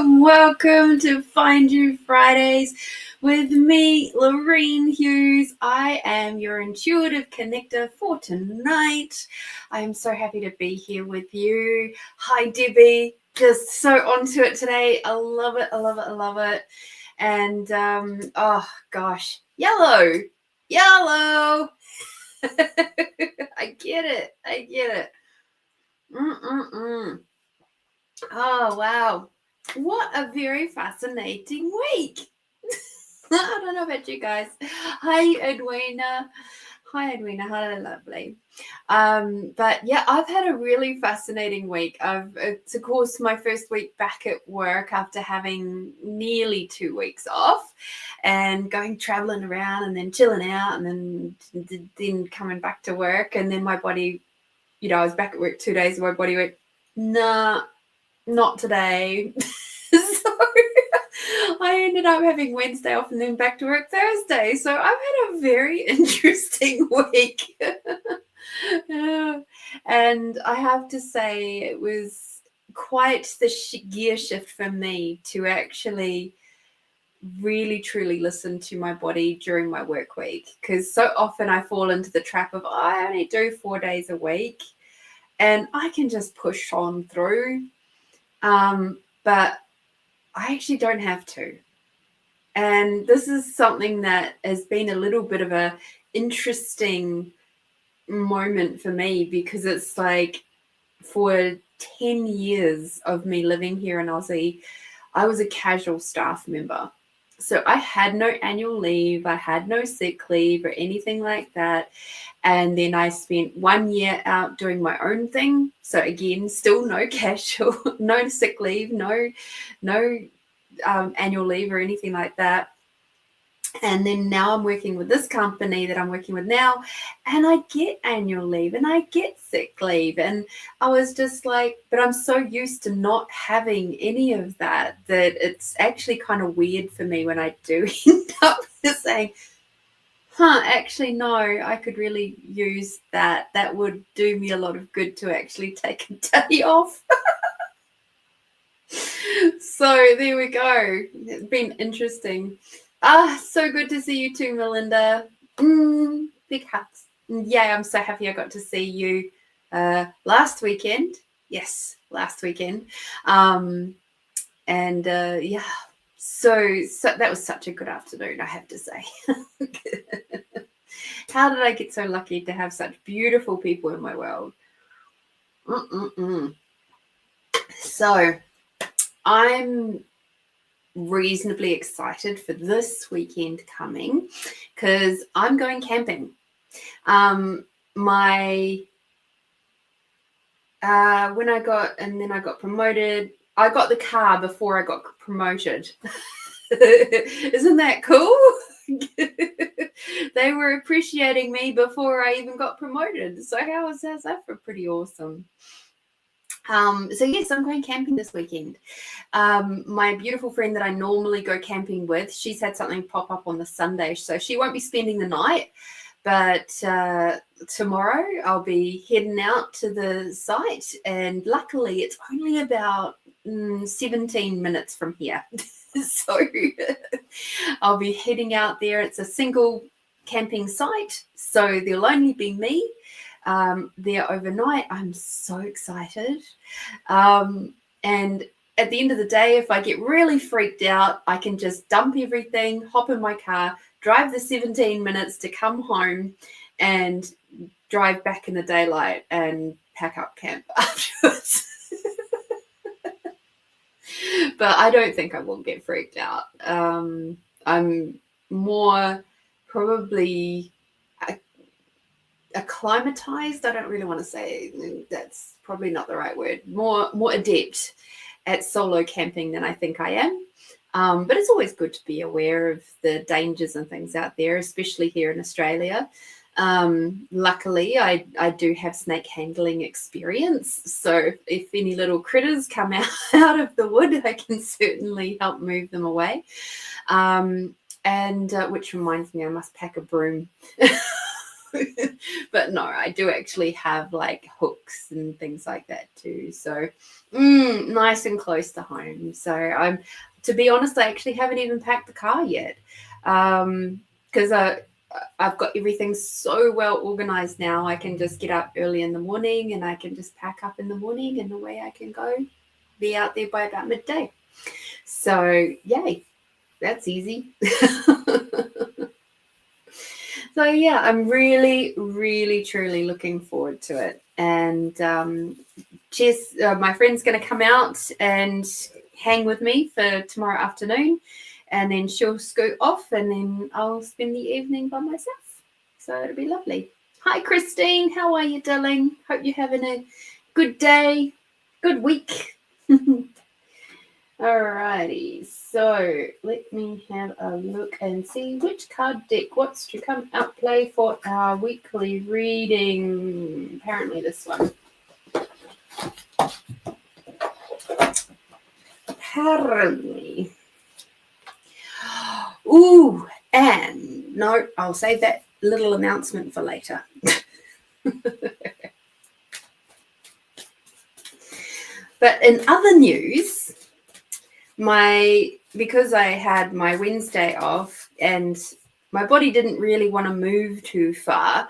Welcome to Find You Fridays with me, Lorene Hughes. I am your intuitive connector for tonight. I am so happy to be here with you. Hi, Debbie. Just so onto it today. I love it. I love it. I love it. And oh gosh, yellow. I get it. Oh wow. What a very fascinating week. I don't know about you guys. Hi, Edwina. Hello, lovely. But yeah, I've had a really fascinating week. It's of course my first week back at work after having nearly 2 weeks off and going traveling around and then chilling out and then coming back to work. And then my body, I was back at work 2 days and my body went, nah, not today. So I ended up having Wednesday off and then back to work Thursday. So I've had a very interesting week. And I have to say it was quite the gear shift for me to actually really truly listen to my body during my work week, because so often I fall into the trap of I only do 4 days a week and I can just push on through. But I actually don't have to. And this is something that has been a little bit of a interesting moment for me, because it's like for 10 years of me living here in Aussie, I was a casual staff member. So I had no annual leave, I had no sick leave or anything like that. And then I spent 1 year out doing my own thing. So again, still no casual, no sick leave, no annual leave or anything like that. And then now I'm working with this company that I'm working with now, and I get annual leave and I get sick leave. And I was just like, but I'm so used to not having any of that it's actually kind of weird for me when I do end up saying, actually, no, I could really use that. That would do me a lot of good to actually take a day off. So there we go. It's been interesting. So good to see you too, Melinda. Big hugs. Yeah, I'm so happy I got to see you last weekend. Yes, last weekend. Yeah, so that was such a good afternoon, I have to say. How did I get so lucky to have such beautiful people in my world? So I'm reasonably excited for this weekend coming because I'm going camping. When I got promoted, I got the car before I got promoted. Isn't that cool? They were appreciating me before I even got promoted. So how's that for pretty awesome? So yes, I'm going camping this weekend. My beautiful friend that I normally go camping with, she's had something pop up on the Sunday, so she won't be spending the night. But tomorrow I'll be heading out to the site, and luckily it's only about 17 minutes from here. So I'll be heading out there. It's a single camping site, so there'll only be me there overnight. I'm so excited. And at the end of the day, if I get really freaked out, I can just dump everything, hop in my car, drive the 17 minutes to come home and drive back in the daylight and pack up camp afterwards. But I don't think I will get freaked out. I'm more probably acclimatized. I don't really want to say, that's probably not the right word. More adept at solo camping than I think I am. But it's always good to be aware of the dangers and things out there, especially here in Australia. Luckily, I do have snake handling experience. So if any little critters come out of the wood, I can certainly help move them away. Which reminds me, I must pack a broom. But no, I do actually have like hooks and things like that too. So nice and close to home. So to be honest, I actually haven't even packed the car yet. Because I've got everything so well organized now. I can just get up early in the morning and I can just pack up in the morning and away I can go. Be out there by about midday. So yay, that's easy. So yeah, I'm really, really, truly looking forward to it. And Jess, my friend's going to come out and hang with me for tomorrow afternoon, and then she'll scoot off, and then I'll spend the evening by myself. So it'll be lovely. Hi, Christine. How are you, darling? Hope you're having a good day, good week. Alrighty, so let me have a look and see which card deck wants to come out play for our weekly reading. Apparently this one. Apparently. Ooh, and no, I'll save that little announcement for later. But in other news, because I had my Wednesday off and my body didn't really want to move too far,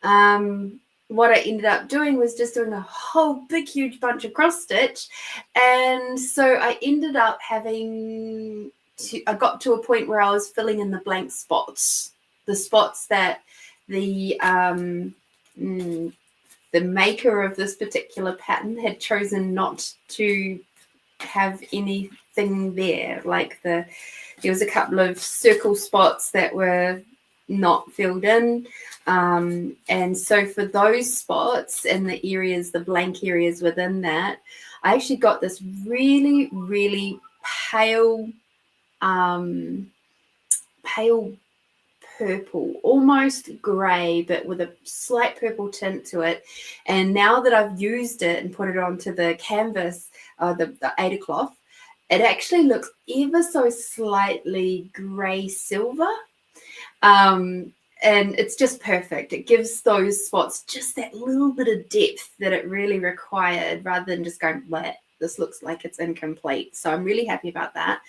what I ended up doing was just doing a whole big huge bunch of cross stitch, and so I ended up I got to a point where I was filling in the blank spots, the spots that the maker of this particular pattern had chosen not to have anything there. Like there was a couple of circle spots that were not filled in, and so for those spots and the blank areas within that, I actually got this really, really pale purple, almost grey, but with a slight purple tint to it. And now that I've used it and put it onto the canvas, the Aida cloth, it actually looks ever so slightly grey silver. And it's just perfect. It gives those spots just that little bit of depth that it really required, rather than just going, this looks like it's incomplete. So I'm really happy about that.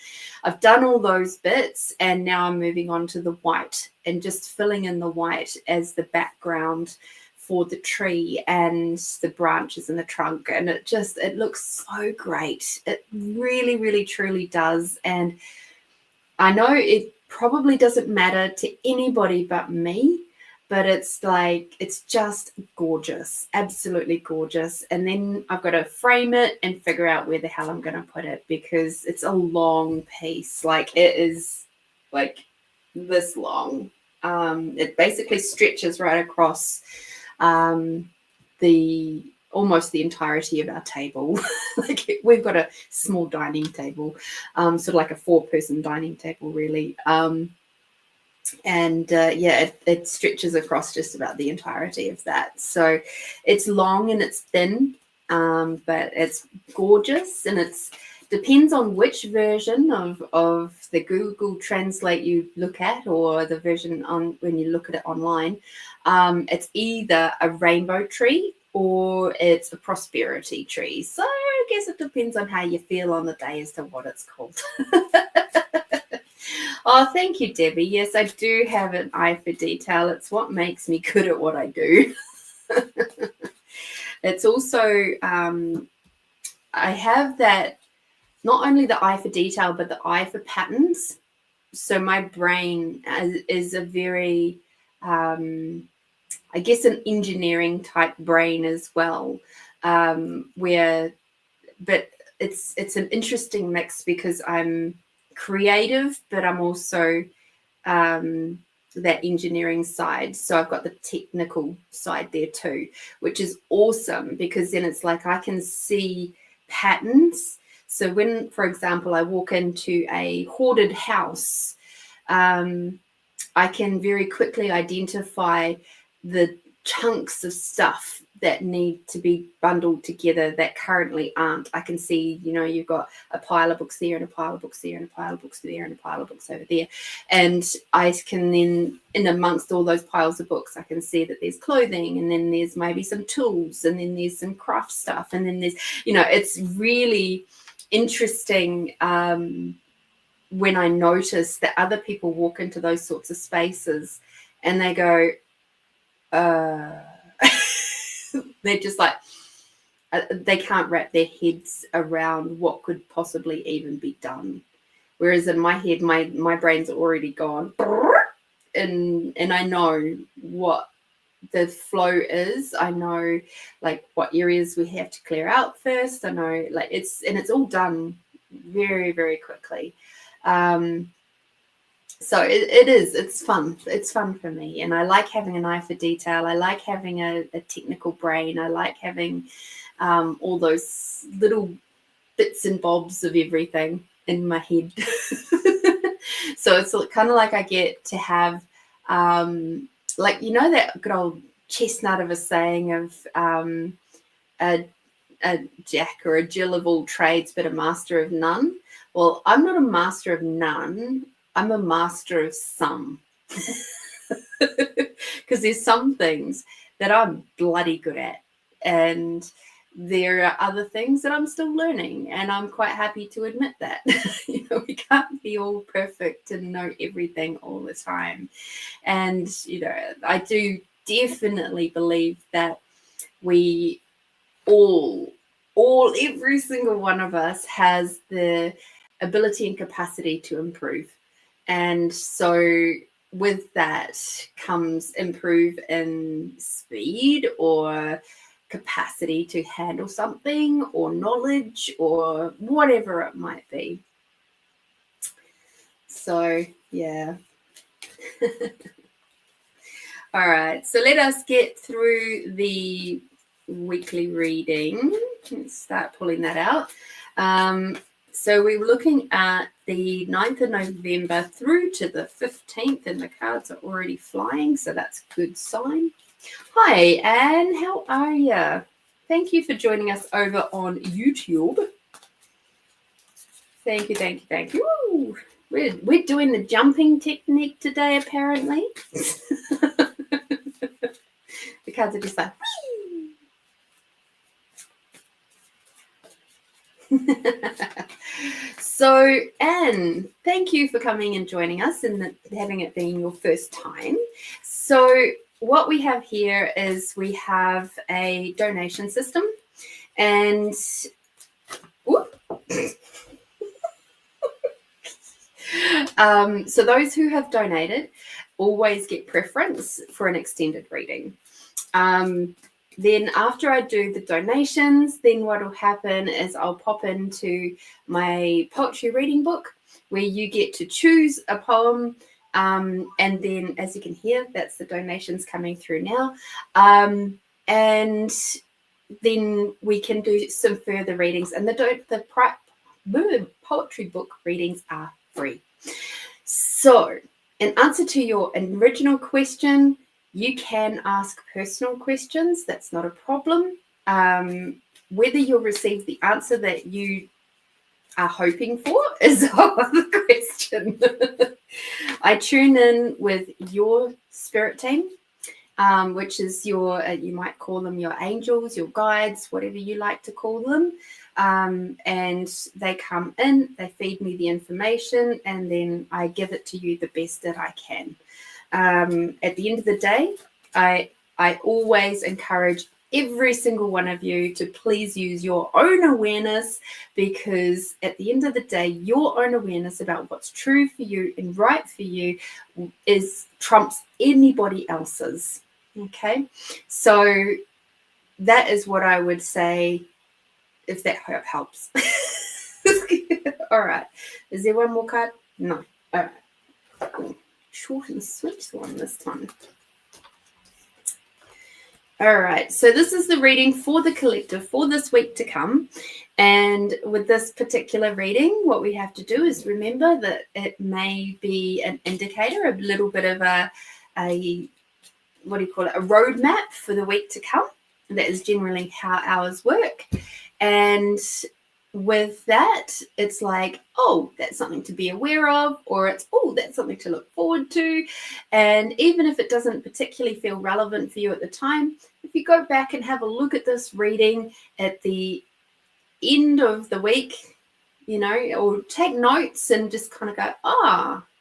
I've done all those bits, and now I'm moving on to the white and just filling in the white as the background for the tree and the branches and the trunk. And it looks so great. It really, really, truly does. And I know it probably doesn't matter to anybody but me, but it's just gorgeous, absolutely gorgeous. And then I've got to frame it and figure out where the hell I'm going to put it, because it's a long piece. Like, it is like this long. It basically stretches right across almost the entirety of our table. Like, we've got a small dining table, sort of like a 4-person dining table, really. It stretches across just about the entirety of that. So it's long and it's thin, but it's gorgeous, and it's depends on which version of the Google Translate you look at, or the version on when you look at it online. It's either a rainbow tree or it's a prosperity tree. So I guess it depends on how you feel on the day as to what it's called. Oh, thank you, Debbie. Yes, I do have an eye for detail. It's what makes me good at what I do. It's also, I have that, not only the eye for detail, but the eye for patterns. So my brain is a very, I guess, an engineering type brain as well, but it's an interesting mix, because I'm creative, but I'm also that engineering side. So I've got the technical side there too, which is awesome, because then it's like I can see patterns. So when, for example, I walk into a hoarded house, I can very quickly identify the chunks of stuff that need to be bundled together that currently aren't. I can see, you've got a pile of books there and a pile of books there and a pile of books there and a pile of books over there. And I can then, in amongst all those piles of books, I can see that there's clothing, and then there's maybe some tools, and then there's some craft stuff. And then there's, it's really interesting when I notice that other people walk into those sorts of spaces and they go, they're just like, they can't wrap their heads around what could possibly even be done. Whereas in my head, my brain's already gone, and I know what the flow is. I know like what areas we have to clear out first. I know like it's all done very, very quickly. So it's fun. It's fun for me. And I like having an eye for detail. I like having a technical brain. I like having all those little bits and bobs of everything in my head. So it's kind of like I get to have, like, that good old chestnut of a saying of a jack or a Jill of all trades, but a master of none. Well, I'm not a master of none. I'm a master of some, because there's some things that I'm bloody good at, and there are other things that I'm still learning, and I'm quite happy to admit that. We can't be all perfect and know everything all the time. And, I do definitely believe that we every single one of us has the ability and capacity to improve. And so with that comes improve in speed or capacity to handle something or knowledge or whatever it might be. So, yeah. All right. So let us get through the weekly reading. Let's start pulling that out. So we were looking at the 9th of November through to the 15th, and the cards are already flying, so that's a good sign. Hi, Anne. How are you? Thank you for joining us over on YouTube. Thank you, thank you, thank you. Ooh, we're doing the jumping technique today, apparently. The cards are just like, So, Anne, thank you for coming and joining us and having it being your first time. So what we have here is we have a donation system, and so those who have donated always get preference for an extended reading. Then after I do the donations, then what will happen is I'll pop into my poetry reading book where you get to choose a poem. And then, as you can hear, that's the donations coming through now. And then we can do some further readings. And the poetry book readings are free. So in answer to your original question, you can ask personal questions. That's not a problem. Whether you'll receive the answer that you are hoping for is another question. I tune in with your spirit team, which is your, you might call them your angels, your guides, whatever you like to call them. And they come in, they feed me the information, and then I give it to you the best that I can. At the end of the day, I always encourage every single one of you to please use your own awareness, because at the end of the day, your own awareness about what's true for you and right for you trumps anybody else's. Okay, so that is what I would say, if that helps. All right, is there one more card? No. All right, cool. Short and sweet one this time. All right, so this is the reading for the collective for this week to come. And with this particular reading, what we have to do is remember that it may be an indicator, a little bit of a what do you call it, a roadmap for the week to come. That is generally how ours work. And with that, it's like, oh, that's something to be aware of, or it's, oh, that's something to look forward to. And even if it doesn't particularly feel relevant for you at the time, if you go back and have a look at this reading at the end of the week, you know, or take notes and just kind of go,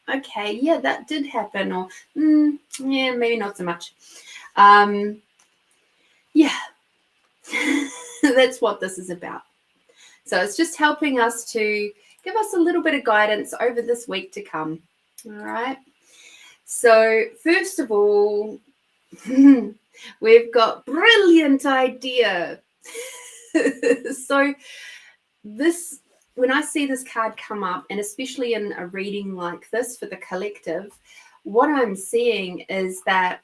okay, yeah, that did happen, or yeah, maybe not so much. Yeah, that's what this is about. So it's just helping us to give us a little bit of guidance over this week to come. All right. So first of all, we've got brilliant idea. So this, when I see this card come up, and especially in a reading like this for the collective, what I'm seeing is that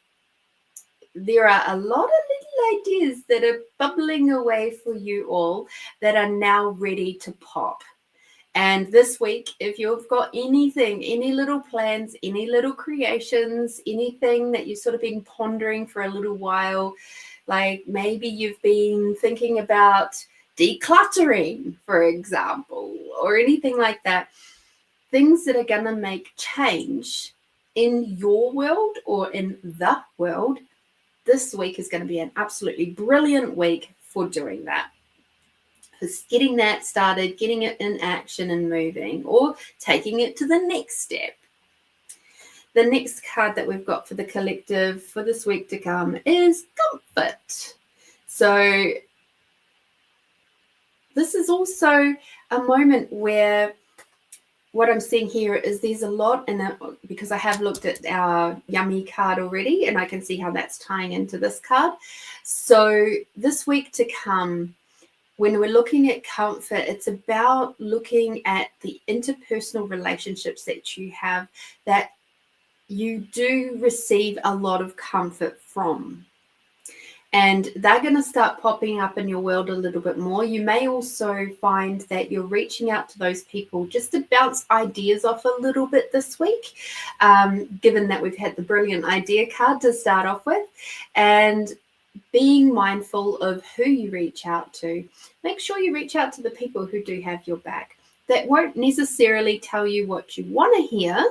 there are a lot of little ideas that are bubbling away for you all that are now ready to pop. And this week, if you've got anything, any little plans, any little creations, anything that you've sort of been pondering for a little while, like maybe you've been thinking about decluttering, for example, or anything like that, things that are going to make change in your world or in the world, this week is going to be an absolutely brilliant week for doing that. Because getting that started, getting it in action and moving, or taking it to the next step. The next card that we've got for the collective for this week to come is comfort. So this is also a moment where what I'm seeing here is there's a lot, and because I have looked at our yummy card already, and I can see how that's tying into this card. So this week to come, when we're looking at comfort, it's about looking at the interpersonal relationships that you have that you do receive a lot of comfort from. And they're going to start popping up in your world a little bit more. You may also find that you're reaching out to those people just to bounce ideas off a little bit this week, given that we've had the brilliant idea card to start off with. And being mindful of who you reach out to. Make sure you reach out to the people who do have your back. That won't necessarily tell you what you want to hear.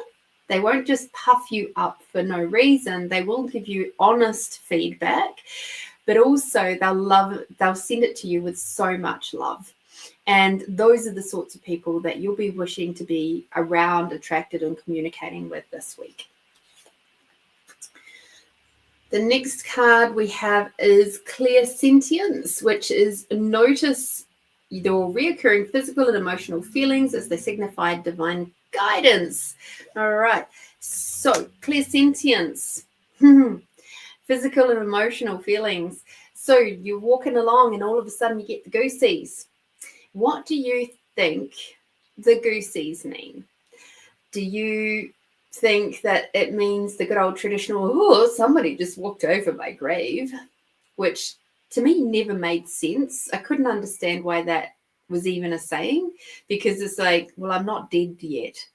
They won't just puff you up for no reason. They will give you honest feedback, but also they'll send it to you with so much love. And those are the sorts of people that you'll be wishing to be around, attracted, and communicating with this week. The next card we have is Clear Sentience, which is notice your reoccurring physical and emotional feelings as they signify divine guidance. All right. So Clear Sentience, physical and emotional feelings. So you're walking along and all of a sudden you get the goosies. What do you think the goosies mean? Do you think that it means the good old traditional, oh, somebody just walked over my grave, which to me never made sense. I couldn't understand why that was even a saying, because it's like, well, I'm not dead yet.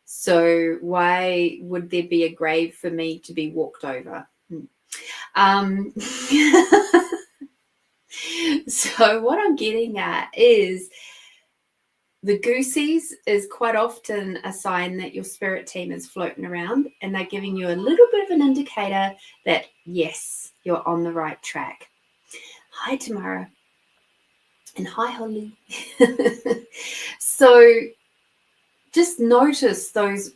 So why would there be a grave for me to be walked over? So what I'm getting at is the goosies is quite often a sign that your spirit team is floating around and they're giving you a little bit of an indicator that, yes, you're on the right track. Hi, Tamara. And hi, Holly. So just notice those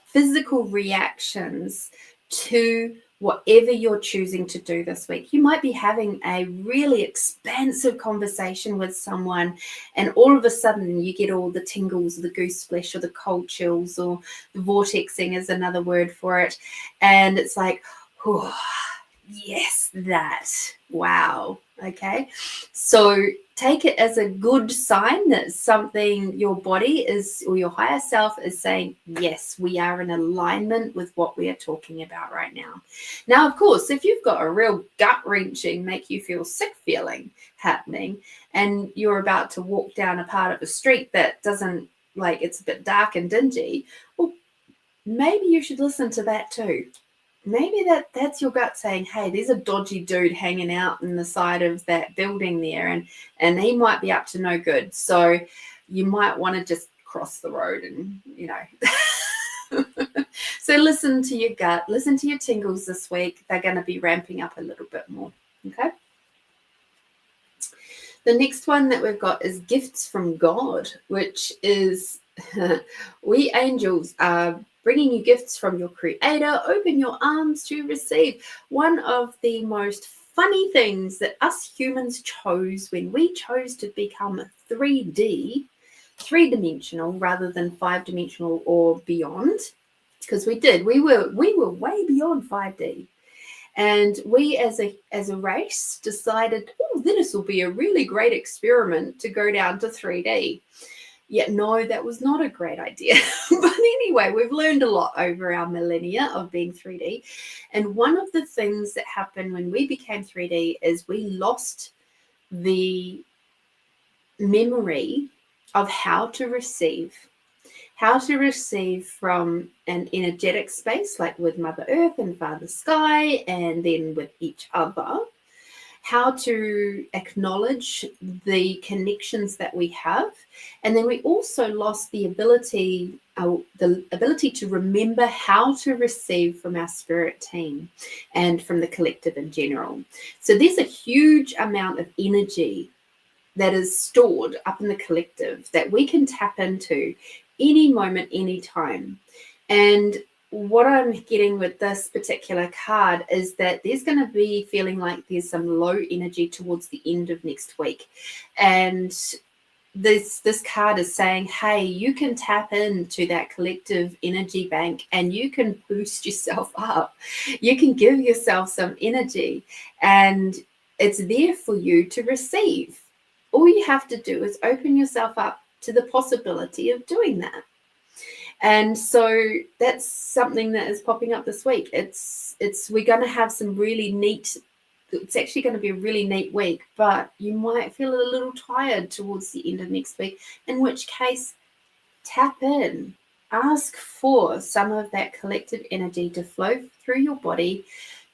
physical reactions to whatever you're choosing to do this week. You might be having a really expansive conversation with someone and all of a sudden you get all the tingles, the goose flesh, or the cold chills, or the vortexing is another word for it. And it's like, oh, yes, that. Wow. Okay. So take it as a good sign that something your body is, or your higher self is saying, yes, we are in alignment with what we are talking about right now. Now, of course, if you've got a real gut-wrenching, make you feel sick feeling happening, and you're about to walk down a part of a street that doesn't, like, it's a bit dark and dingy, well, maybe you should listen to that too. maybe that's your gut saying, hey, there's a dodgy dude hanging out in the side of that building there, and he might be up to no good. So you might want to just cross the road and, So listen to your gut, listen to your tingles this week. They're going to be ramping up a little bit more. Okay. The next one that we've got is gifts from God, which is we angels are bringing you gifts from your creator. Open your arms to receive. One of the most funny things that us humans chose when we chose to become 3D, three-dimensional rather than five-dimensional or beyond, because we were way beyond 5D. And we as a race decided, oh, this will be a really great experiment to go down to 3D. Yet no, that was not a great idea. But anyway, we've learned a lot over our millennia of being 3D. And one of the things that happened when we became 3D is we lost the memory of how to receive from an energetic space, like with Mother Earth and Father Sky, and then with each other, how to acknowledge the connections that we have. And then we also lost the ability to remember how to receive from our spirit team and from the collective in general. So there's a huge amount of energy that is stored up in the collective that we can tap into any moment, any time. And what I'm getting with this particular card is that there's going to be feeling like there's some low energy towards the end of next week. And this card is saying, hey, you can tap into that collective energy bank and you can boost yourself up. You can give yourself some energy, and it's there for you to receive. All you have to do is open yourself up to the possibility of doing that. And so that's something that is popping up this week. We're going to have some really neat, it's actually going to be a really neat week, but you might feel a little tired towards the end of next week, in which case tap in, ask for some of that collective energy to flow through your body,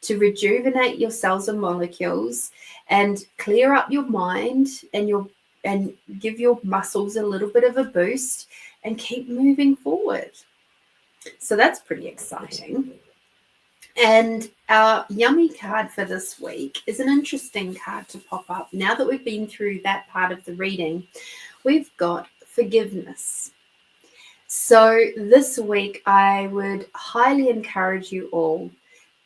to rejuvenate your cells and molecules and clear up your mind and give your muscles a little bit of a boost and keep moving forward. So that's pretty exciting. And our yummy card for this week is an interesting card to pop up. Now that we've been through that part of the reading, we've got forgiveness. So this week, I would highly encourage you all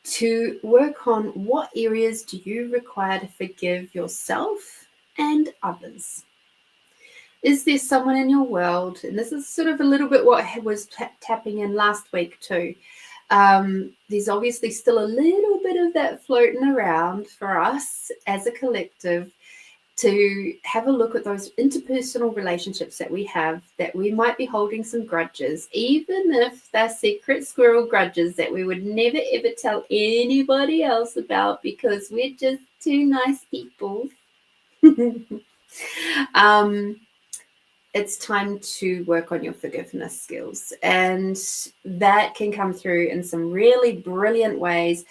to work on what areas do you require to forgive yourself and others. Is there someone in your world, and this is sort of a little bit what I was tapping in last week too, there's obviously still a little bit of that floating around for us as a collective to have a look at those interpersonal relationships that we have, that we might be holding some grudges, even if they're secret squirrel grudges that we would never ever tell anybody else about because we're just two nice people. It's time to work on your forgiveness skills, and that can come through in some really brilliant ways.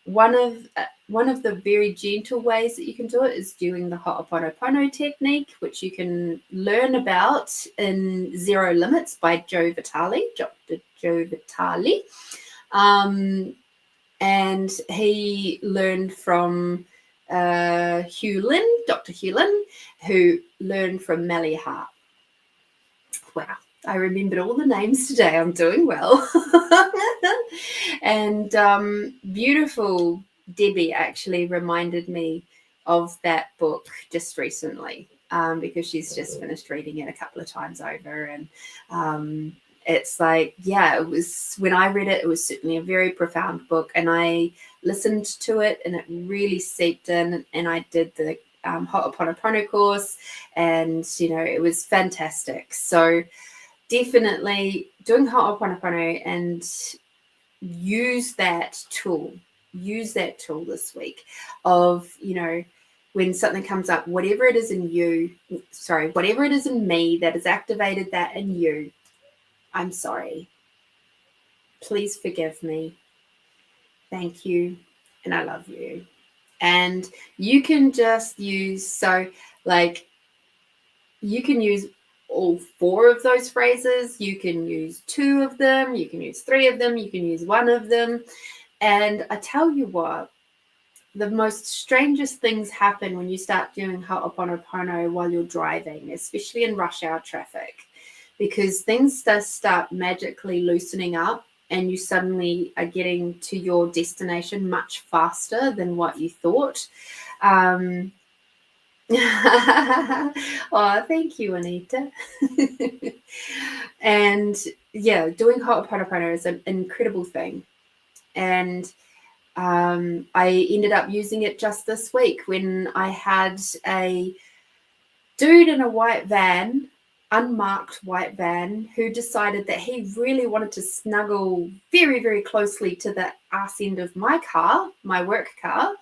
One of the very gentle ways that you can do it is doing the Ho'oponopono technique, which you can learn about in Zero Limits by Dr. Joe Vitale. And he learned from Dr. Hugh Lin, who learned from Melly Hart. Wow, I remembered all the names today. I'm doing well. And beautiful Debbie actually reminded me of that book just recently because she's just finished reading it a couple of times over. And it's like, yeah, it was, when I read it, it was certainly a very profound book. And I listened to it and it really seeped in. And I did the Ho'oponopono course, and it was fantastic. So definitely doing Ho'oponopono and use that tool this week of when something comes up, whatever it is in me that has activated that in you, I'm sorry, please forgive me. thank you, and I love you. And you can just use, so like, you can use all 4 of those phrases. You can use 2 of them. You can use 3 of them. You can use 1 of them. And I tell you what, the most strangest things happen when you start doing Ho'oponopono while you're driving, especially in rush hour traffic, because things just start magically loosening up and you suddenly are getting to your destination much faster than what you thought. Oh, thank you, Anita. And yeah, doing Ho'oponopono is an incredible thing. And I ended up using it just this week when I had a dude in a white van, unmarked white van, who decided that he really wanted to snuggle very, very closely to the arse end of my car, my work car.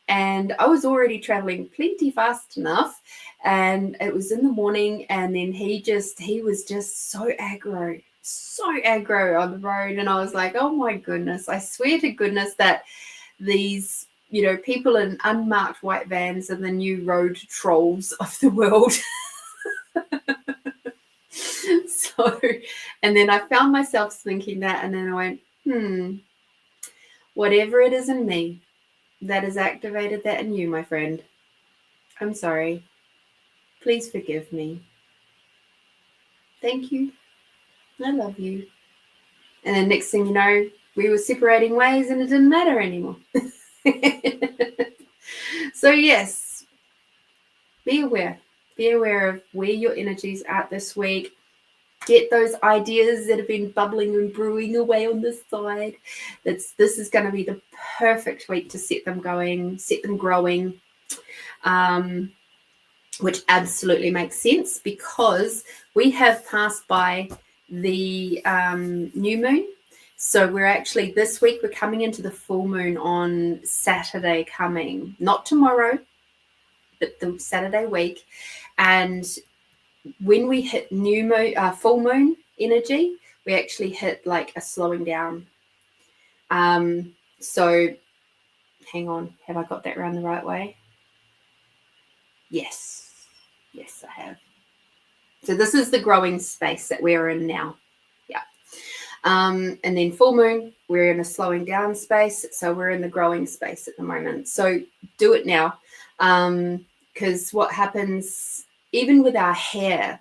And I was already traveling plenty fast enough, and it was in the morning, and then he was just so aggro on the road. And I was like, oh my goodness, I swear to goodness that these, people in unmarked white vans are the new road trolls of the world. So, and then I found myself thinking that, and then I went, whatever it is in me that has activated that in you, my friend, I'm sorry. Please forgive me. Thank you. I love you. And then next thing you know, we were separating ways and it didn't matter anymore. So yes, be aware of where your energies are at this week. Get those ideas that have been bubbling and brewing away on the side. This is going to be the perfect week to set them going, set them growing, which absolutely makes sense because we have passed by the new moon. So we're actually, this week, we're coming into the full moon on Saturday coming, not tomorrow, but the Saturday week. And when we hit new moon, full moon energy, we actually hit like a slowing down. So hang on, have I got that around the right way? Yes, I have. So this is the growing space that we're in now. Yeah. And then full moon, we're in a slowing down space. So we're in the growing space at the moment. So do it now. Because what happens, even with our hair,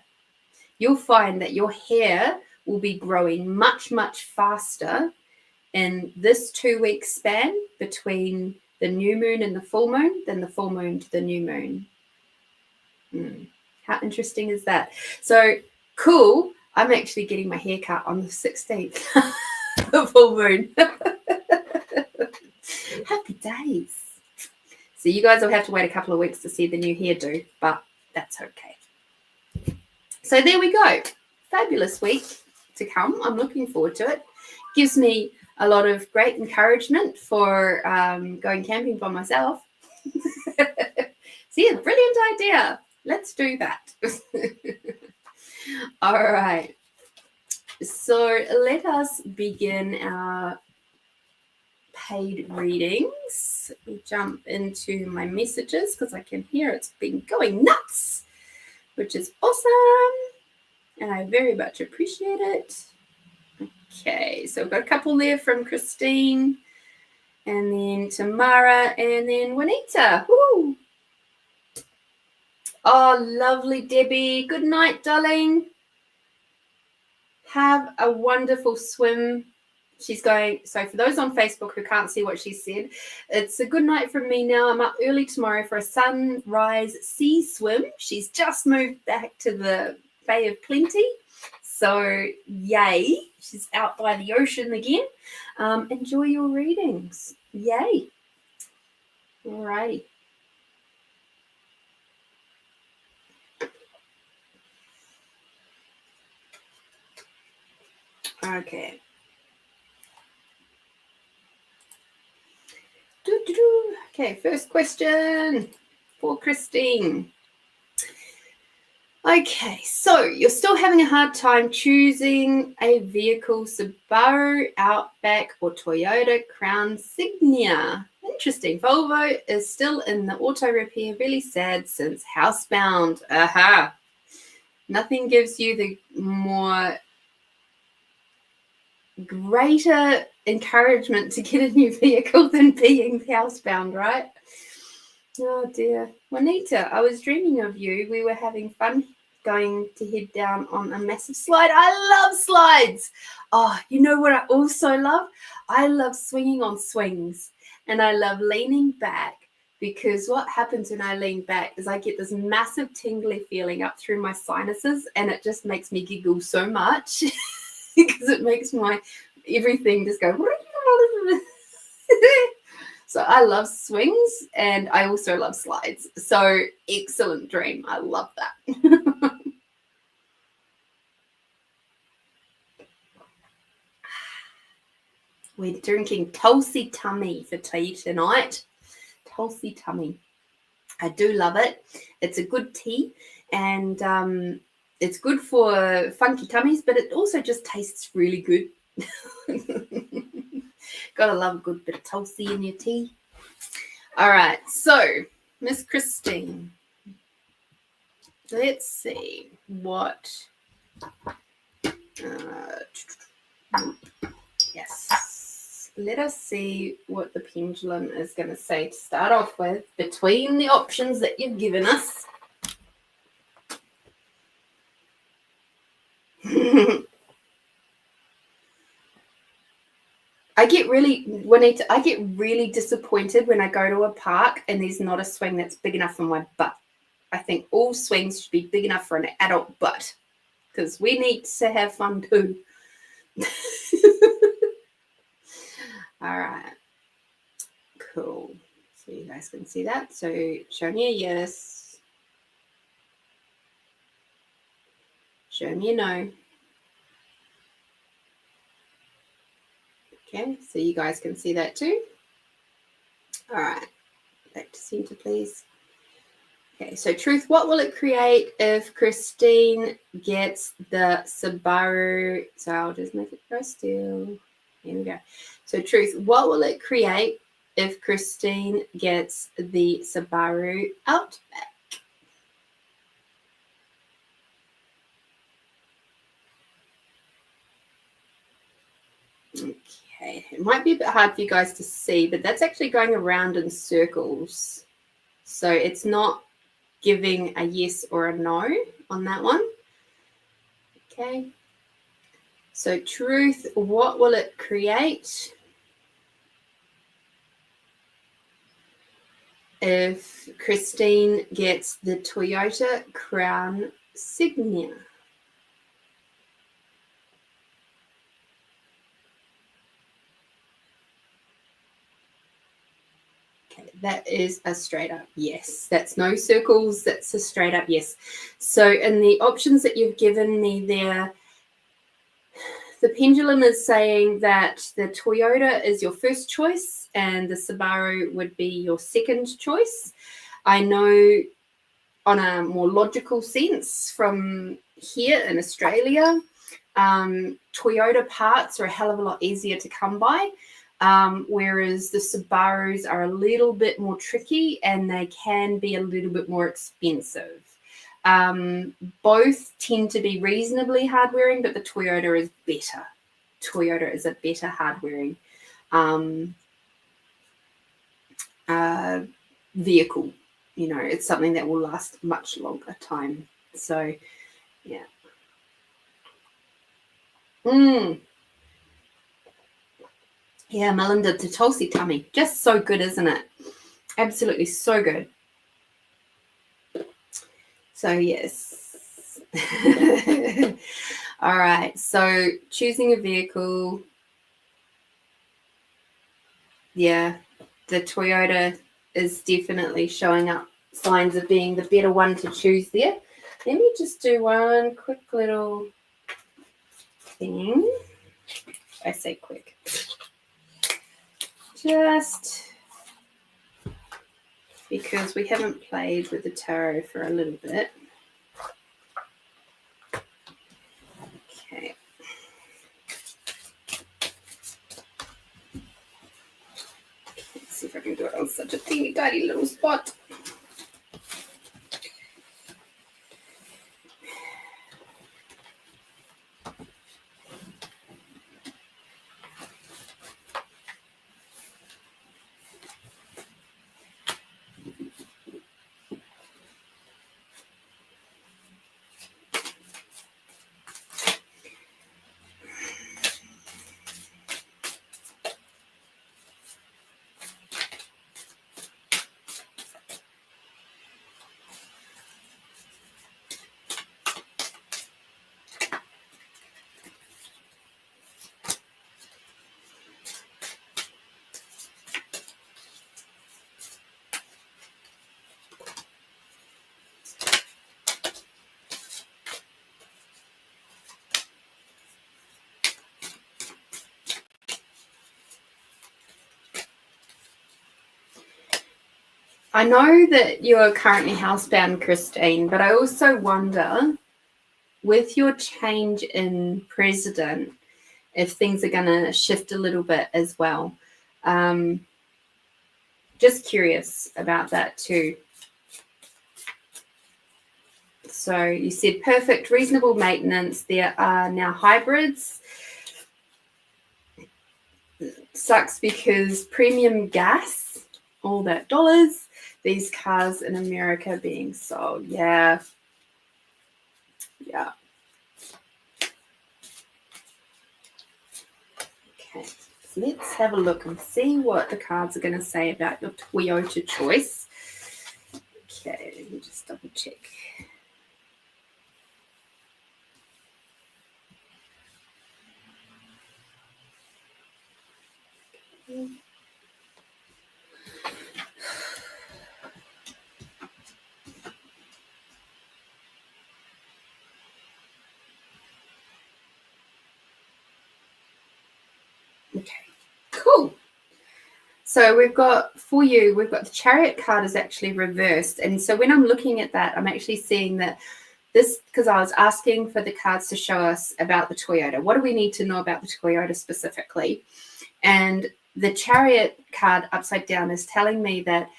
you'll find that your hair will be growing much, much faster in this 2-week span between the new moon and the full moon than the full moon to the new moon. How interesting is that? So cool. I'm actually getting my hair cut on the 16th, the full moon. Happy days. So you guys will have to wait a couple of weeks to see the new hairdo, but that's okay. So there we go. Fabulous week to come. I'm looking forward to it. Gives me a lot of great encouragement for going camping by myself. See, a brilliant idea. Let's do that. All right. So let us begin our paid readings. Let me jump into my messages because I can hear it's been going nuts, which is awesome. And I very much appreciate it. Okay, so I've got a couple there from Christine, and then Tamara, and then Juanita. Woo! Oh, lovely, Debbie. Good night, darling. Have a wonderful swim. She's going, so for those on Facebook who can't see what she said, it's a good night from me now. I'm up early tomorrow for a sunrise sea swim. She's just moved back to the Bay of Plenty. So, yay. She's out by the ocean again. Enjoy your readings. Yay. All righty. Okay. Okay, first question for Christine. Okay, so you're still having a hard time choosing a vehicle, Subaru, Outback, or Toyota Crown Signia. Interesting. Volvo is still in the auto repair. Really sad since housebound. Aha. Nothing gives you the more greater encouragement to get a new vehicle than being housebound, right? Oh dear. Juanita, I was dreaming of you. We were having fun going to head down on a massive slide. I love slides. Oh, you know what I also love? I love swinging on swings, and I love leaning back, because what happens when I lean back is I get this massive tingly feeling up through my sinuses, and it just makes me giggle so much because it makes my everything just go. So I love swings, and I also love slides. So excellent dream. I love that. We're drinking Tulsi Tummy for tea tonight. Tulsi Tummy. I do love it. It's a good tea, and it's good for funky tummies, but it also just tastes really good. Gotta love a good bit of Tulsi in your tea. All right, so Miss Christine, let's see what. Yes, let us see what the pendulum is going to say to start off with between the options that you've given us. I get really disappointed when I go to a park and there's not a swing that's big enough for my butt. I think all swings should be big enough for an adult butt, because we need to have fun too. All right, cool. So you guys can see that. So show me a yes. Show me a no. Okay, so you guys can see that too. All right, back to center, please. Okay, so truth, what will it create if Christine gets the Subaru? So I'll just make it go still. Here we go. So truth, what will it create if Christine gets the Subaru Outback? Okay, it might be a bit hard for you guys to see, but that's actually going around in circles. So it's not giving a yes or a no on that one. Okay. So truth, what will it create if Christine gets the Toyota Crown Signia? Okay, that is a straight up yes. That's no circles. That's a straight up yes. So in the options that you've given me there, the pendulum is saying that the Toyota is your first choice and the Subaru would be your second choice. I know on a more logical sense from here in Australia, Toyota parts are a hell of a lot easier to come by, whereas the Subarus are a little bit more tricky and they can be a little bit more expensive. Both tend to be reasonably hard-wearing, but the Toyota is better. Toyota is a better hard-wearing vehicle. You know, it's something that will last much longer time. So, yeah. Yeah, Melinda, the Tulsi Tummy. Just so good, isn't it? Absolutely so good. So, yes. All right. So, choosing a vehicle. Yeah, the Toyota is definitely showing up signs of being the better one to choose there. Let me just do one quick little thing. I say quick. Just because we haven't played with the tarot for a little bit. if I can do it on such a teeny tiny little spot. I know that you're currently housebound, Christine, but I also wonder, with your change in president, if things are going to shift a little bit as well. Just curious about that too. So you said perfect, reasonable maintenance. There are now hybrids. Sucks because premium gas, all that dollars, these cars in America being sold. Yeah. Okay, so let's have a look and see what the cards are going to say about your Toyota choice. Okay, let me just double check. Okay, cool. So we've got the Chariot card is actually reversed. And so when I'm looking at that, I'm actually seeing that this, because I was asking for the cards to show us about the Toyota. What do we need to know about the Toyota specifically? And the Chariot card upside down is telling me that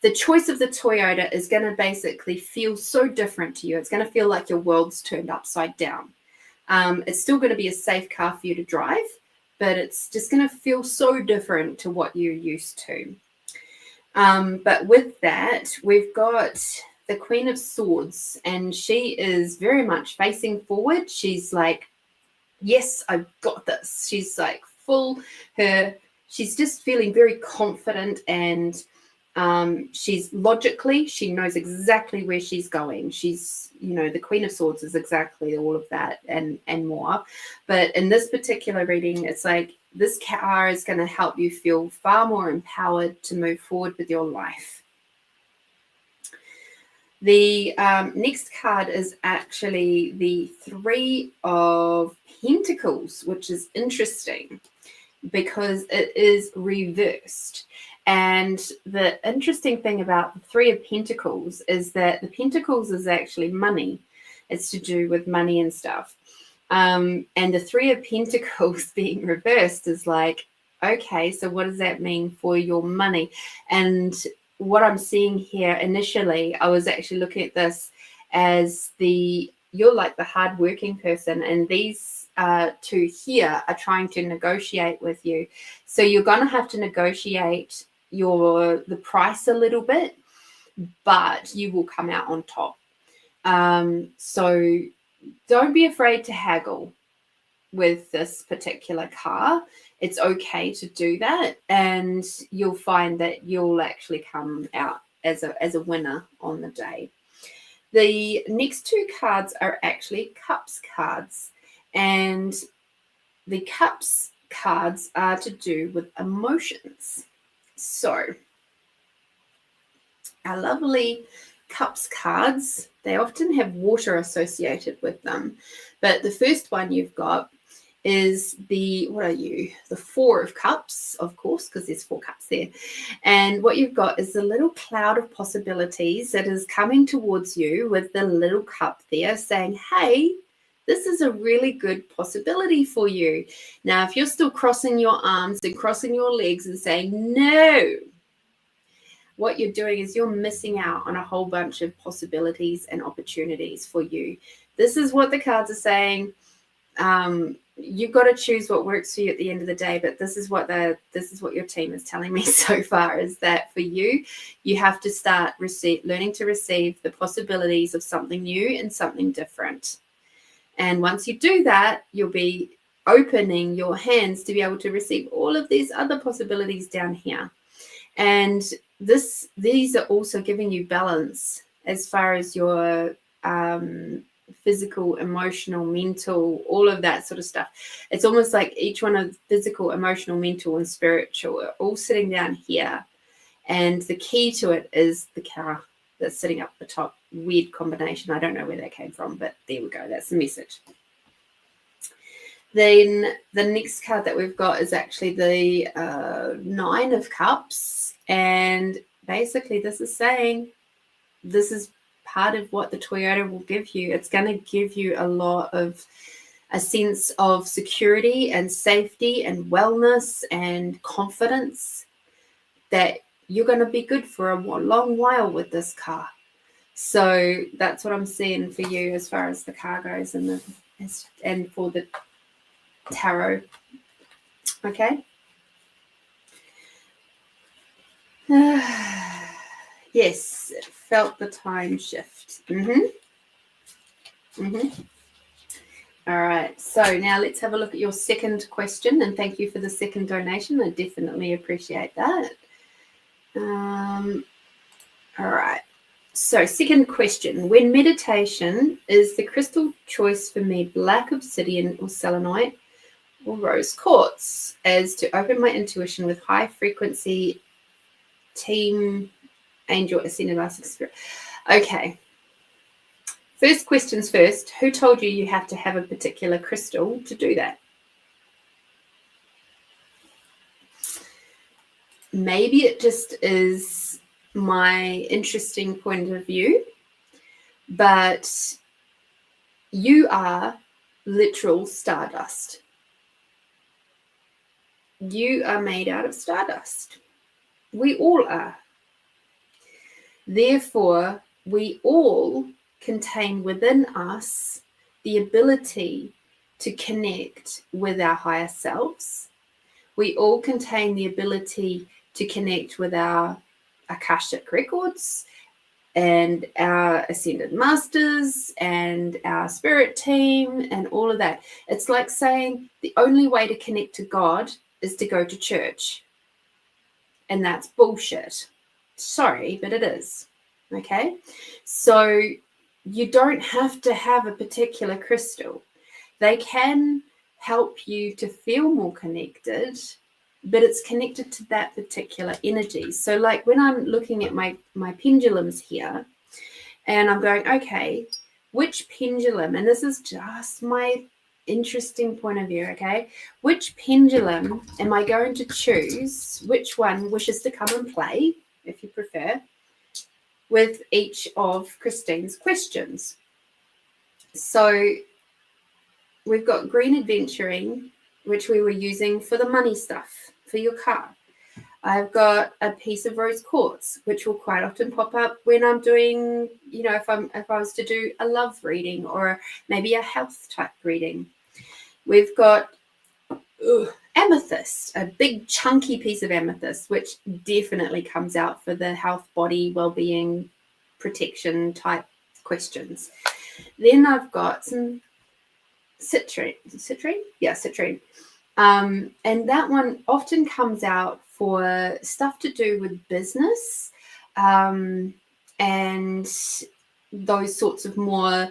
the choice of the Toyota is going to basically feel so different to you. It's going to feel like your world's turned upside down. It's still going to be a safe car for you to drive, but it's just going to feel so different to what you're used to. But with that, we've got the Queen of Swords, and she is very much facing forward. She's like, yes, I've got this. She's like she's just feeling very confident, and she knows exactly where she's going. She's, the Queen of Swords is exactly all of that and more. But in this particular reading, it's like this car is going to help you feel far more empowered to move forward with your life. The next card is actually the Three of Pentacles, which is interesting because it is reversed. And the interesting thing about the Three of Pentacles is that the Pentacles is actually money. It's to do with money and stuff. And the Three of Pentacles being reversed is like, okay, so what does that mean for your money? And what I'm seeing here initially, I was actually looking at this as you're like the hardworking person, and these two here are trying to negotiate with you. So you're going to have to negotiate the price a little bit, but you will come out on top. So don't be afraid to haggle with this particular car. It's okay to do that, and you'll find that you'll actually come out as a winner on the day. The next two cards are actually Cups cards, and the Cups cards are to do with emotions. So our lovely Cups cards, they often have water associated with them, but the first one you've got is the Four of Cups, of course, because there's 4 cups there. And what you've got is the little cloud of possibilities that is coming towards you with the little cup there saying, hey, this is a really good possibility for you. Now, if you're still crossing your arms and crossing your legs and saying, no, what you're doing is you're missing out on a whole bunch of possibilities and opportunities for you. This is what the cards are saying. You've got to choose what works for you at the end of the day, but this is what your team is telling me so far, is that for you, you have to start learning to receive the possibilities of something new and something different. And once you do that, you'll be opening your hands to be able to receive all of these other possibilities down here. And these are also giving you balance as far as your physical, emotional, mental, all of that sort of stuff. It's almost like each one of physical, emotional, mental, and spiritual are all sitting down here. And the key to it is the car that's sitting up the top. Weird combination. I don't know where that came from, but there we go. That's the message. Then the next card that we've got is actually the 9 of Cups. And basically this is saying this is part of what the Toyota will give you. It's going to give you a sense of security and safety and wellness and confidence that you're going to be good for a long while with this car. So that's what I'm seeing for you as far as the car goes and for the tarot. Okay. Yes, felt the time shift. All right, so now let's have a look at your second question, and thank you for the second donation. I definitely appreciate that. All right, so second question. When meditation, is the crystal choice for me black obsidian or selenite or rose quartz, as to open my intuition with high frequency team angel ascended master spirit? Okay, first questions first. Who told you have to have a particular crystal to do that? Maybe it just is my interesting point of view, but you are literal stardust. You are made out of stardust. We all are. Therefore, we all contain within us the ability to connect with our higher selves. We all contain the ability to connect with our Akashic records and our ascended masters and our spirit team and all of that. It's like saying the only way to connect to God is to go to church. And that's bullshit. Sorry, but it is. Okay? So you don't have to have a particular crystal. They can help you to feel more connected, but it's connected to that particular energy. So like when I'm looking at my pendulums here, and I'm going, okay, which pendulum, and this is just my interesting point of view, okay, which pendulum am I going to choose? Which one wishes to come and play, if you prefer, with each of Christine's questions? So we've got green adventuring, which we were using for the money stuff for your car. I've got a piece of rose quartz, which will quite often pop up when I'm doing, you know, if I was to do a love reading or maybe a health type reading. We've got amethyst, a big chunky piece of amethyst, which definitely comes out for the health, body, well-being, protection type questions. Then I've got some citrine. Yeah, citrine. And that one often comes out for stuff to do with business and those sorts of more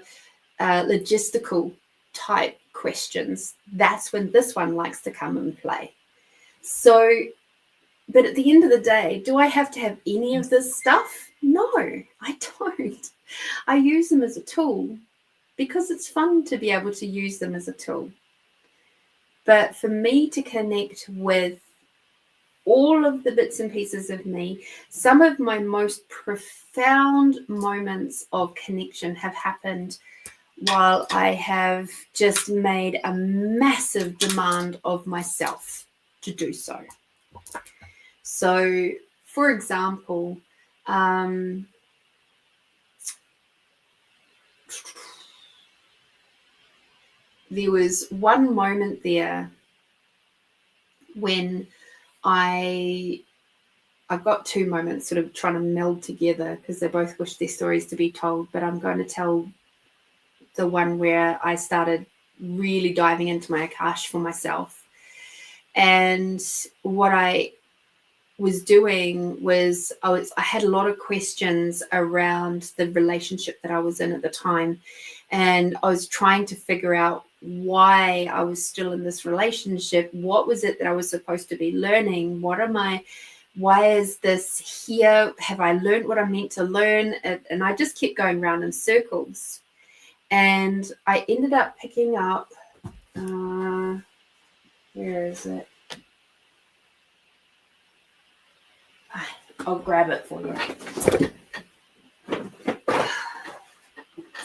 logistical type questions. That's when this one likes to come and play. So, but at the end of the day, do I have to have any of this stuff? No, I don't. I use them as a tool because it's fun to be able to use them as a tool. But for me to connect with all of the bits and pieces of me, some of my most profound moments of connection have happened while I have just made a massive demand of myself to do so. So, for example, there was one moment there when I've got two moments sort of trying to meld together because they both wish their stories to be told, but I'm going to tell the one where I started really diving into my Akash for myself. And what I was doing was I had a lot of questions around the relationship that I was in at the time, and I was trying to figure out why I was still in this relationship. What was it that I was supposed to be learning? Why is this here? Have I learned what I'm meant to learn? And I just kept going round in circles. And I ended up picking up, where is it? I'll grab it for you.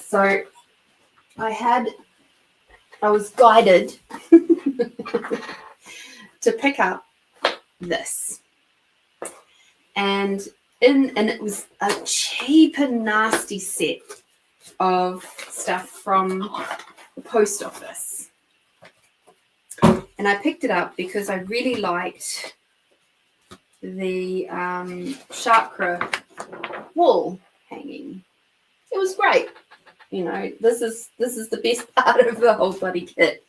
So I was guided to pick up this. And it was a cheap and nasty set of stuff from the post office. And I picked it up because I really liked the chakra wall hanging. It was great. You know, this is the best part of the whole bloody kit.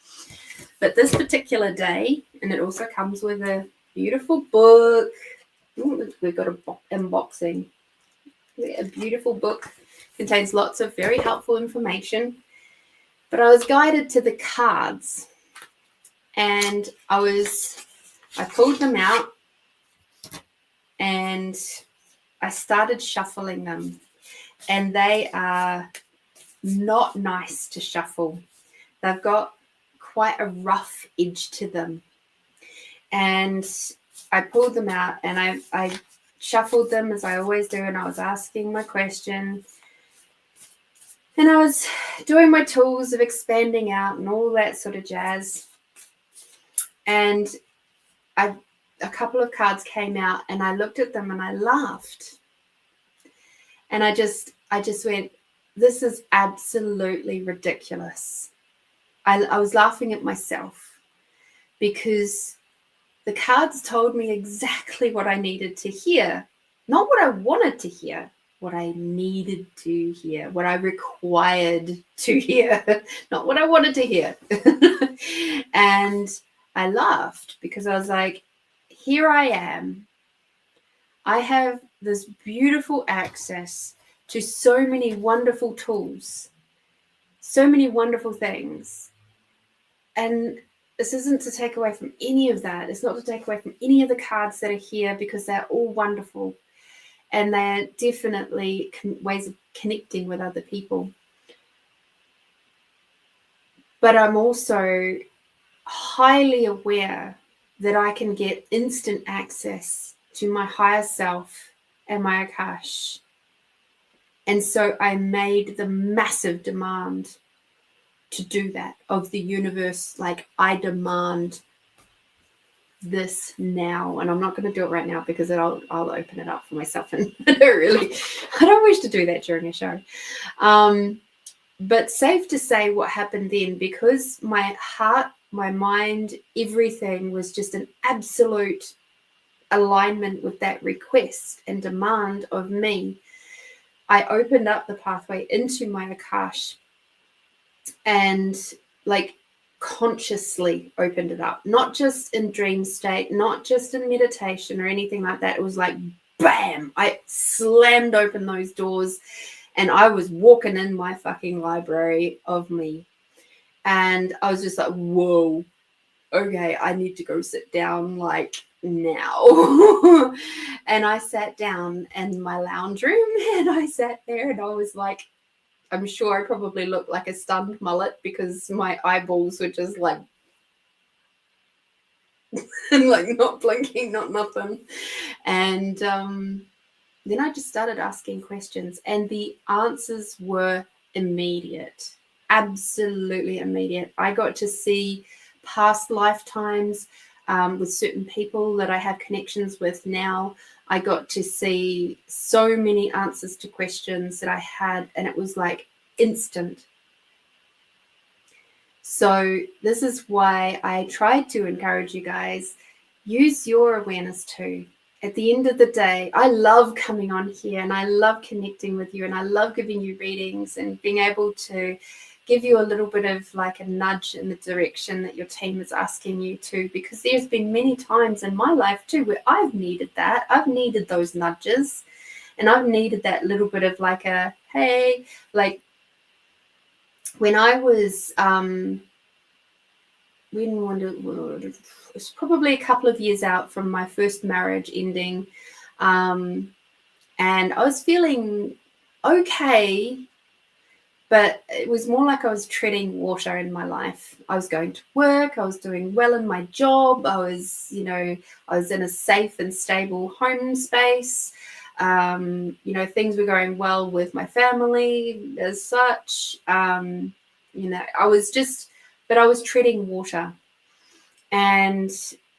But this particular day, and it also comes with a beautiful book. Ooh, we've got an unboxing. A beautiful book. Contains lots of very helpful information. But I was guided to the cards. And I pulled them out and I started shuffling them. And they are not nice to shuffle. They've got quite a rough edge to them. And I pulled them out and I shuffled them as I always do, and I was asking my question. And I was doing my tools of expanding out and all that sort of jazz. And a couple of cards came out and I looked at them and I laughed. And I just went, this is absolutely ridiculous. I was laughing at myself because the cards told me exactly what I needed to hear. Not what I wanted to hear, what I needed to hear, what I required to hear, not what I wanted to hear. And I laughed because I was like, here I am. I have this beautiful access to so many wonderful tools, so many wonderful things. And this isn't to take away from any of that. It's not to take away from any of the cards that are here because they're all wonderful. And they're definitely ways of connecting with other people. But I'm also highly aware that I can get instant access to my higher self and my Akash. And so I made the massive demand to do that of the universe. Like, I demand this now, and I'm not going to do it right now because I'll open it up for myself, and I don't wish to do that during a show. But safe to say what happened then, because my heart, my mind, everything was just an absolute alignment with that request and demand of me. I opened up the pathway into my Akash and consciously opened it up, not just in dream state, not just in meditation or anything like that. It was like, bam, I slammed open those doors and I was walking in my fucking library of me. And I was just like, whoa, okay, I need to go sit down now. And I sat down in my lounge room and I sat there and I was like, I'm sure I probably looked like a stunned mullet because my eyeballs were just and not blinking, not nothing. And then I just started asking questions and the answers were immediate. absolutely immediate. I got to see past lifetimes with certain people that I have connections with now. I got to see so many answers to questions that I had, and it was like instant. So this is why I tried to encourage you guys, use your awareness too. At the end of the day, I love coming on here and I love connecting with you and I love giving you readings and being able to give you a little bit of like a nudge in the direction that your team is asking you to, because there's been many times in my life too where I've needed that. I've needed those nudges and I've needed that little bit of like a, hey, like when I was, it's probably a couple of years out from my first marriage ending, and I was feeling okay, but it was more like I was treading water in my life. I was going to work, I was doing well in my job, I was in a safe and stable home space. Things were going well with my family as such. I was treading water. And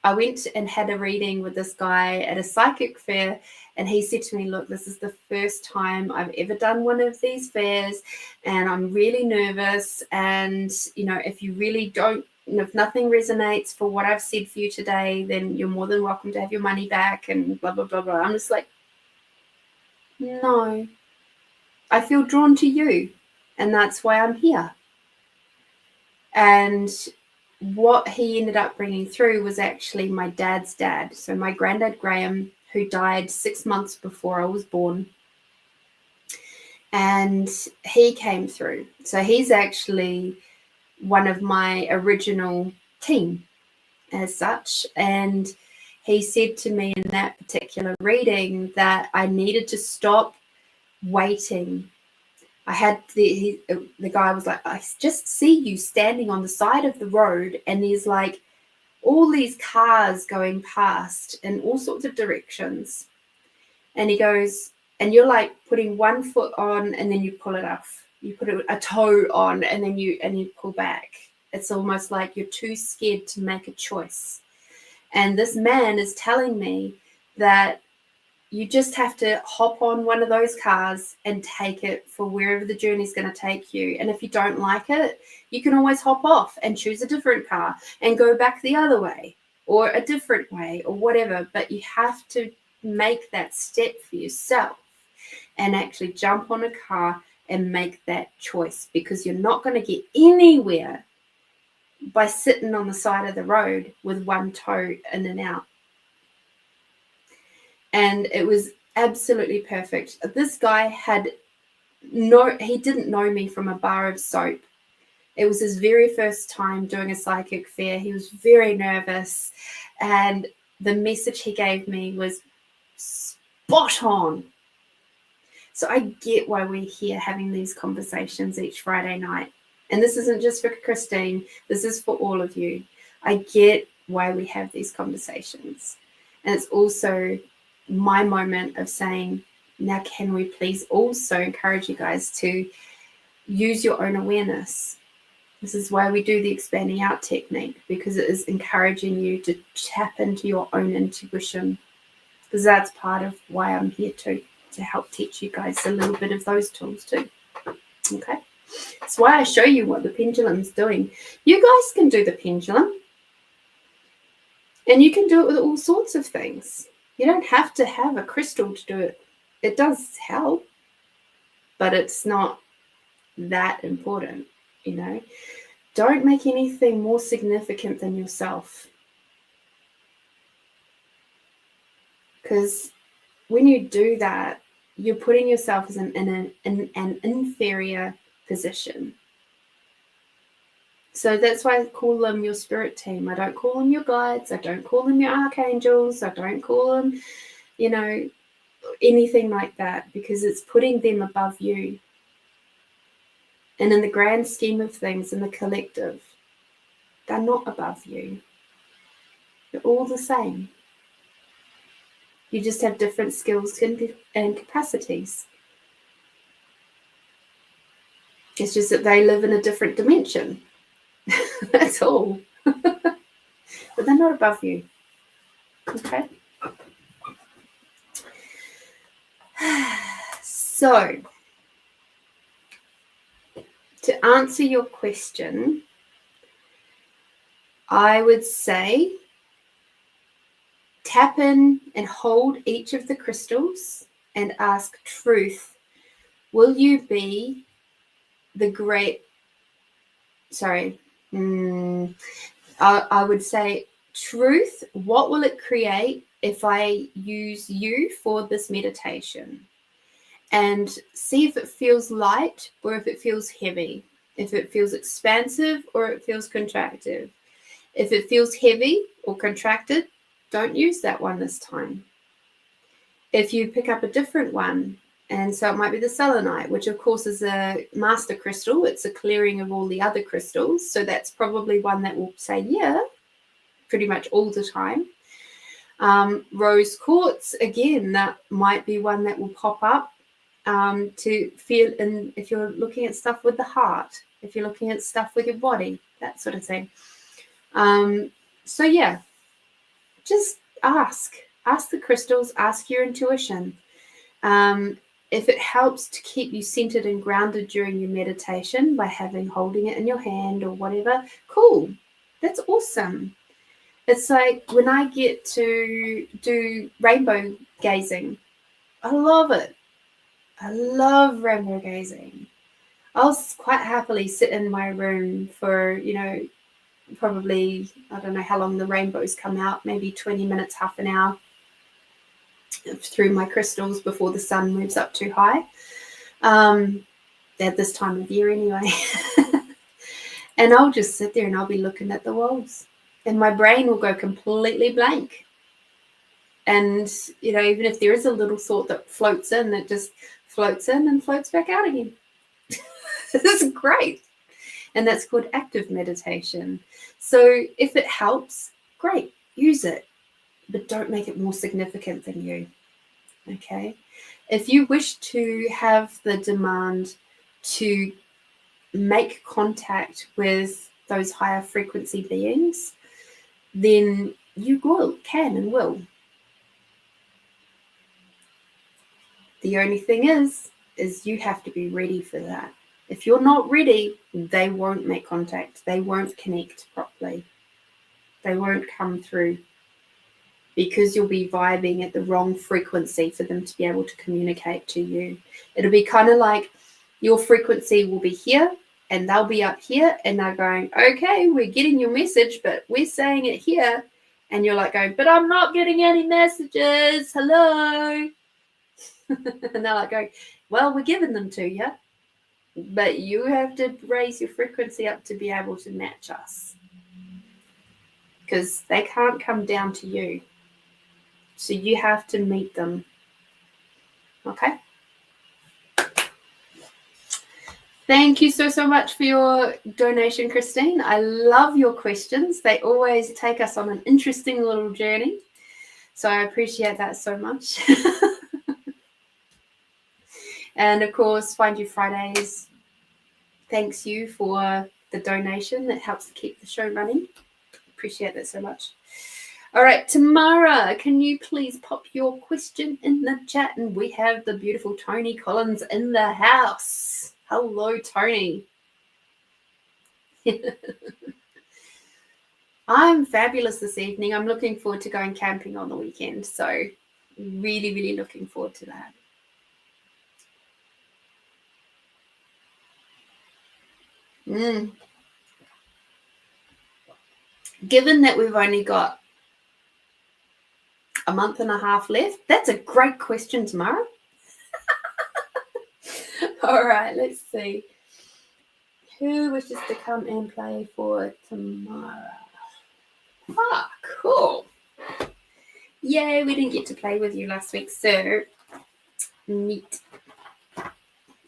I went and had a reading with this guy at a psychic fair, and he said to me, look, this is the first time I've ever done one of these fairs, and I'm really nervous. And, if you really don't, if nothing resonates for what I've said for you today, then you're more than welcome to have your money back and blah, blah, blah, blah. I'm just like, no, I feel drawn to you, and that's why I'm here. And what he ended up bringing through was actually my dad's dad. So my granddad, Graham, who died 6 months before I was born. And he came through. So he's actually one of my original team as such. And he said to me in that particular reading that I needed to stop waiting. I had the guy was like, I just see you standing on the side of the road and there's like all these cars going past in all sorts of directions. And he goes, and you're like putting one foot on and then you pull it off. You put a toe on and then you pull back. It's almost like you're too scared to make a choice. And this man is telling me that you just have to hop on one of those cars and take it for wherever the journey is going to take you. And if you don't like it, you can always hop off and choose a different car and go back the other way or a different way or whatever. But you have to make that step for yourself and actually jump on a car and make that choice, because you're not going to get anywhere by sitting on the side of the road with one toe in and out. And it was absolutely perfect. This guy he didn't know me from a bar of soap. It was his very first time doing a psychic fair. He was very nervous, and the message he gave me was spot on. So I get why we're here having these conversations each Friday night. And this isn't just for Christine, this is for all of you. I get why we have these conversations. And it's also my moment of saying, now can we please also encourage you guys to use your own awareness. This is why we do the expanding out technique, because it is encouraging you to tap into your own intuition, because that's part of why I'm here too, to help teach you guys a little bit of those tools too. Okay, that's why I show you what the pendulum's doing. You guys can do the pendulum, and you can do it with all sorts of things. You don't have to have a crystal to do it. It does help, but it's not that important, Don't make anything more significant than yourself. Because when you do that, you're putting yourself in an inferior position. So that's why I call them your spirit team. I don't call them your guides. I don't call them your archangels. I don't call them, anything like that, because it's putting them above you. And in the grand scheme of things, in the collective, they're not above you. They're all the same. You just have different skills and capacities. It's just that they live in a different dimension. That's all. But they're not above you. Okay. So, to answer your question, I would say tap in and hold each of the crystals and ask truth. Will you be the great, sorry, I would say truth, what will it create if I use you for this meditation? And see if it feels light or if it feels heavy, if it feels expansive or it feels contractive. If it feels heavy or contracted, don't use that one this time. If you pick up a different one, and so it might be the selenite, which of course is a master crystal. It's a clearing of all the other crystals. So that's probably one that will say, yeah, pretty much all the time. Rose quartz, again, that might be one that will pop up to feel in if you're looking at stuff with the heart, if you're looking at stuff with your body, that sort of thing. So yeah, just ask the crystals, ask your intuition. If it helps to keep you centered and grounded during your meditation by holding it in your hand or whatever, cool. That's awesome. It's like when I get to do rainbow gazing, I love it. I love rainbow gazing. I'll quite happily sit in my room for, probably, I don't know how long the rainbows come out, maybe 20 minutes, half an hour through my crystals before the sun moves up too high. At this time of year anyway. And I'll just sit there and I'll be looking at the walls and my brain will go completely blank. And, even if there is a little thought that floats in, it just floats in and floats back out again. This is great. And that's called active meditation. So if it helps, great, use it. But don't make it more significant than you. Okay? If you wish to have the demand to make contact with those higher frequency beings, then you can and will. The only thing is you have to be ready for that. If you're not ready, they won't make contact. They won't connect properly. They won't come through because you'll be vibing at the wrong frequency for them to be able to communicate to you. It'll be kind of like your frequency will be here and they'll be up here and they're going, okay, we're getting your message, but we're saying it here. And you're like going, but I'm not getting any messages. Hello. And they're like going, well, we're giving them to you. But you have to raise your frequency up to be able to match us. Because they can't come down to you. So you have to meet them. Okay? Thank you so much for your donation, Christine. I love your questions. They always take us on an interesting little journey. So I appreciate that so much. And of course, Find You Fridays. Thanks you for the donation. That helps to keep the show running. Appreciate that so much. All right, Tamara, can you please pop your question in the chat? And we have the beautiful Tony Collins in the house. Hello, Tony. I'm fabulous this evening. I'm looking forward to going camping on the weekend. So really, really looking forward to that. Given that we've only got a month and a half left, that's a great question, Tamara. All right, let's see. Who wishes to come and play for Tamara? Ah, cool. Yay, we didn't get to play with you last week, so neat.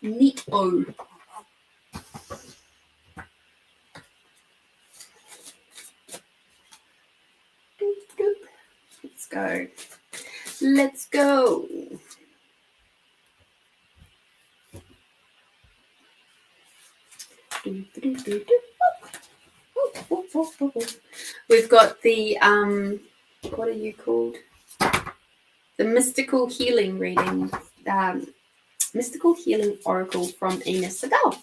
Neat-o. Let's go. Let's go. We've got the what are you called? The mystical healing reading, mystical healing oracle from Ina Segal.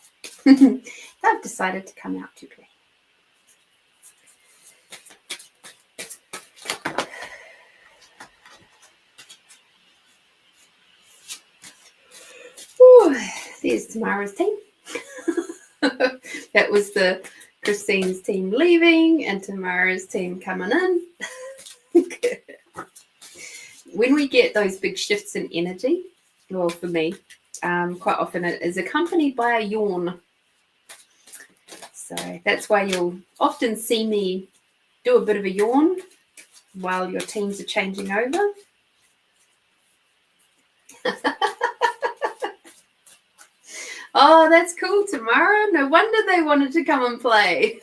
I've decided to come out to play. Ooh, there's Tamara's team. That was the Christine's team leaving and Tamara's team coming in. When we get those big shifts in energy, well, for me, quite often it is accompanied by a yawn. So that's why you'll often see me do a bit of a yawn while your teams are changing over. Oh, that's cool, Tamara. No wonder they wanted to come and play.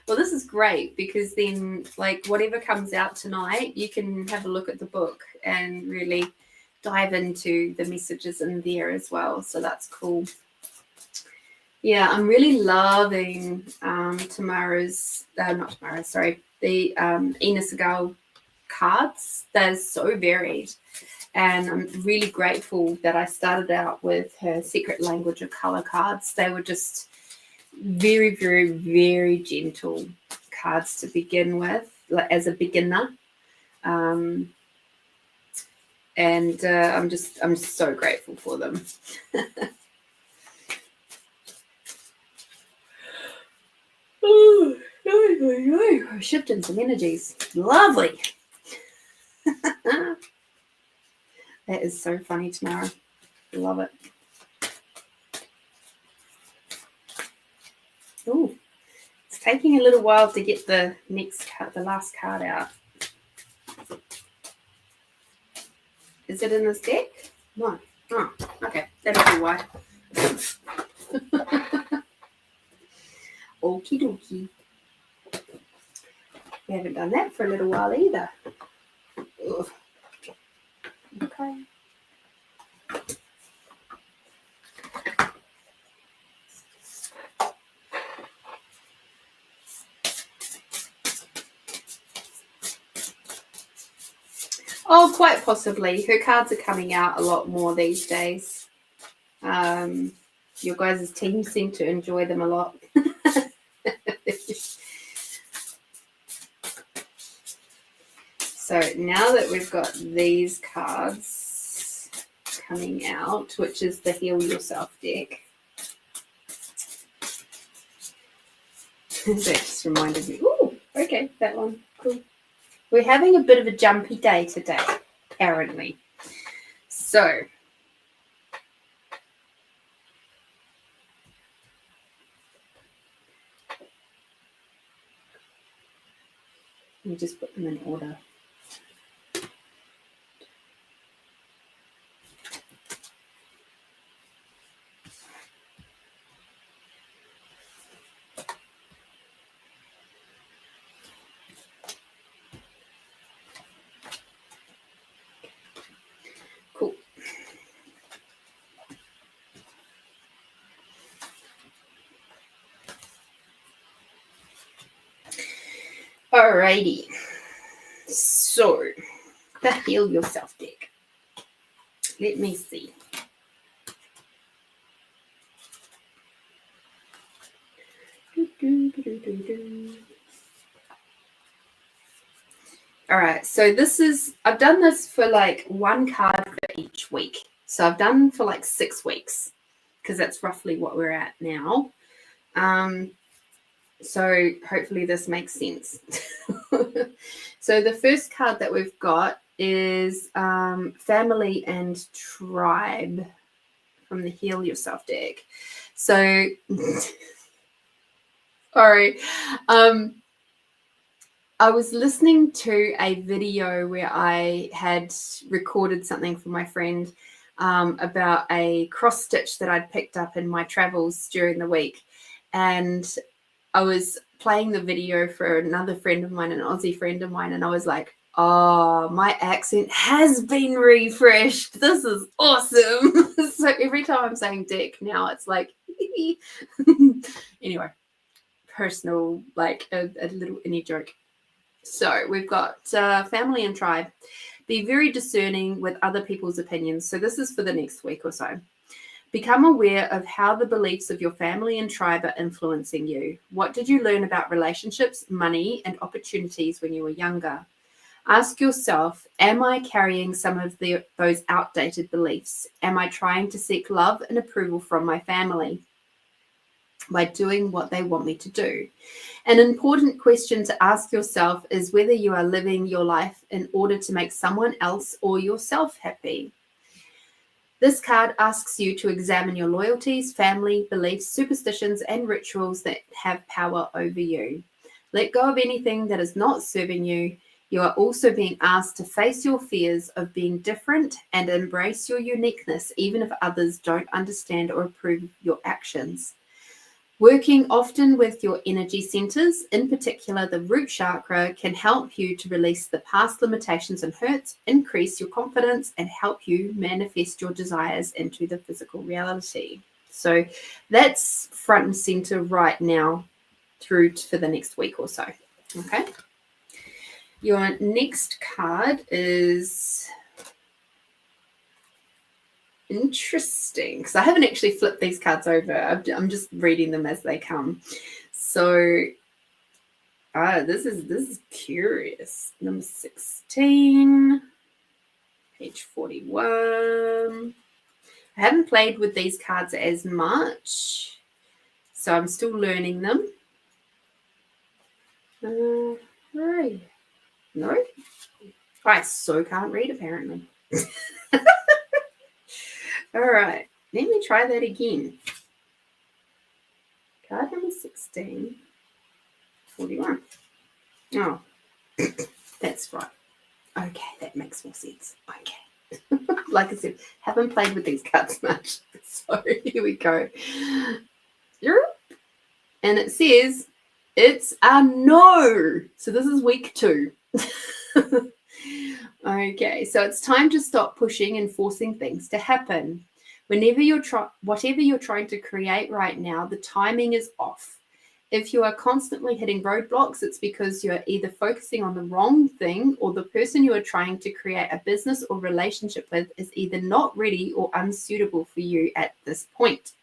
Well, this is great because then, like, whatever comes out tonight, you can have a look at the book and really dive into the messages in there as well. So that's cool. Yeah, I'm really loving the Ina Segal cards. They're so varied. And I'm really grateful that I started out with her Secret Language of Color cards. They were just very, very, very gentle cards to begin with, like as a beginner. And I'm so grateful for them. Shifting some energies. Lovely. That is so funny, Tamara. Love it. Oh, it's taking a little while to get the last card out. Is it in this deck? No. Oh, okay. That'll be why. Okie dokie. We haven't done that for a little while either. Ugh. Okay. Oh, quite possibly. Her cards are coming out a lot more these days. Your guys' teams seem to enjoy them a lot. So now that we've got these cards coming out, which is the Heal Yourself deck. That just reminded me. Oh, okay, that one. Cool. We're having a bit of a jumpy day today, apparently. So, let me just put them in order. Cool. Alrighty. So, the Heal Yourself deck. Let me see. All right, so I've done this for like one card for each week. So I've done for like 6 weeks because that's roughly what we're at now. So hopefully this makes sense. So the first card that we've got is Family and Tribe from the Heal Yourself deck. So, sorry. I was listening to a video where I had recorded something for my friend about a cross stitch that I'd picked up in my travels during the week. And I was playing the video for another friend of mine, an Aussie friend of mine, and I was like, oh, my accent has been refreshed. This is awesome. So every time I'm saying dick now, it's like, Anyway, personal, like a little innie joke. So we've got family and tribe. Be very discerning with other people's opinions. So this is for the next week or so. Become aware of how the beliefs of your family and tribe are influencing you. What did you learn about relationships, money, and opportunities when you were younger? Ask yourself, am I carrying some of those outdated beliefs? Am I trying to seek love and approval from my family by doing what they want me to do? An important question to ask yourself is whether you are living your life in order to make someone else or yourself happy. This card asks you to examine your loyalties, family, beliefs, superstitions, and rituals that have power over you. Let go of anything that is not serving you. You are also being asked to face your fears of being different and embrace your uniqueness, even if others don't understand or approve of your actions. Working often with your energy centers, in particular the root chakra, can help you to release the past limitations and hurts, increase your confidence, and help you manifest your desires into the physical reality. So that's front and center right now through for the next week or so. Okay. Your next card is interesting because I haven't actually flipped these cards over. I'm just reading them as they come. So this is curious. Number 16, page 41. I haven't played with these cards as much, so I'm still learning them. Right. No, I so can't read apparently. All right, let me try that again. Card number 16, 41. Oh, that's right. Okay, that makes more sense. Okay. Like I said, haven't played with these cards much. So here we go. And it says it's a no. So this is week 2. Okay, so it's time to stop pushing and forcing things to happen. Whatever you're trying to create right now, the timing is off. If you are constantly hitting roadblocks, it's because you're either focusing on the wrong thing or the person you are trying to create a business or relationship with is either not ready or unsuitable for you at this point.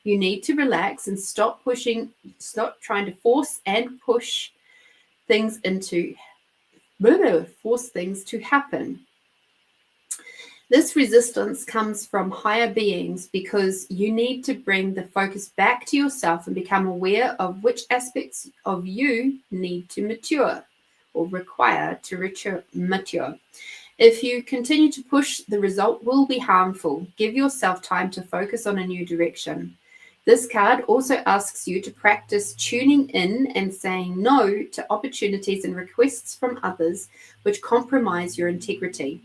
You need to relax and stop trying to force and push things force things to happen. This resistance comes from higher beings because you need to bring the focus back to yourself and become aware of which aspects of you need to mature or require to mature. If you continue to push, the result will be harmful. Give yourself time to focus on a new direction. This card also asks you to practice tuning in and saying no to opportunities and requests from others which compromise your integrity.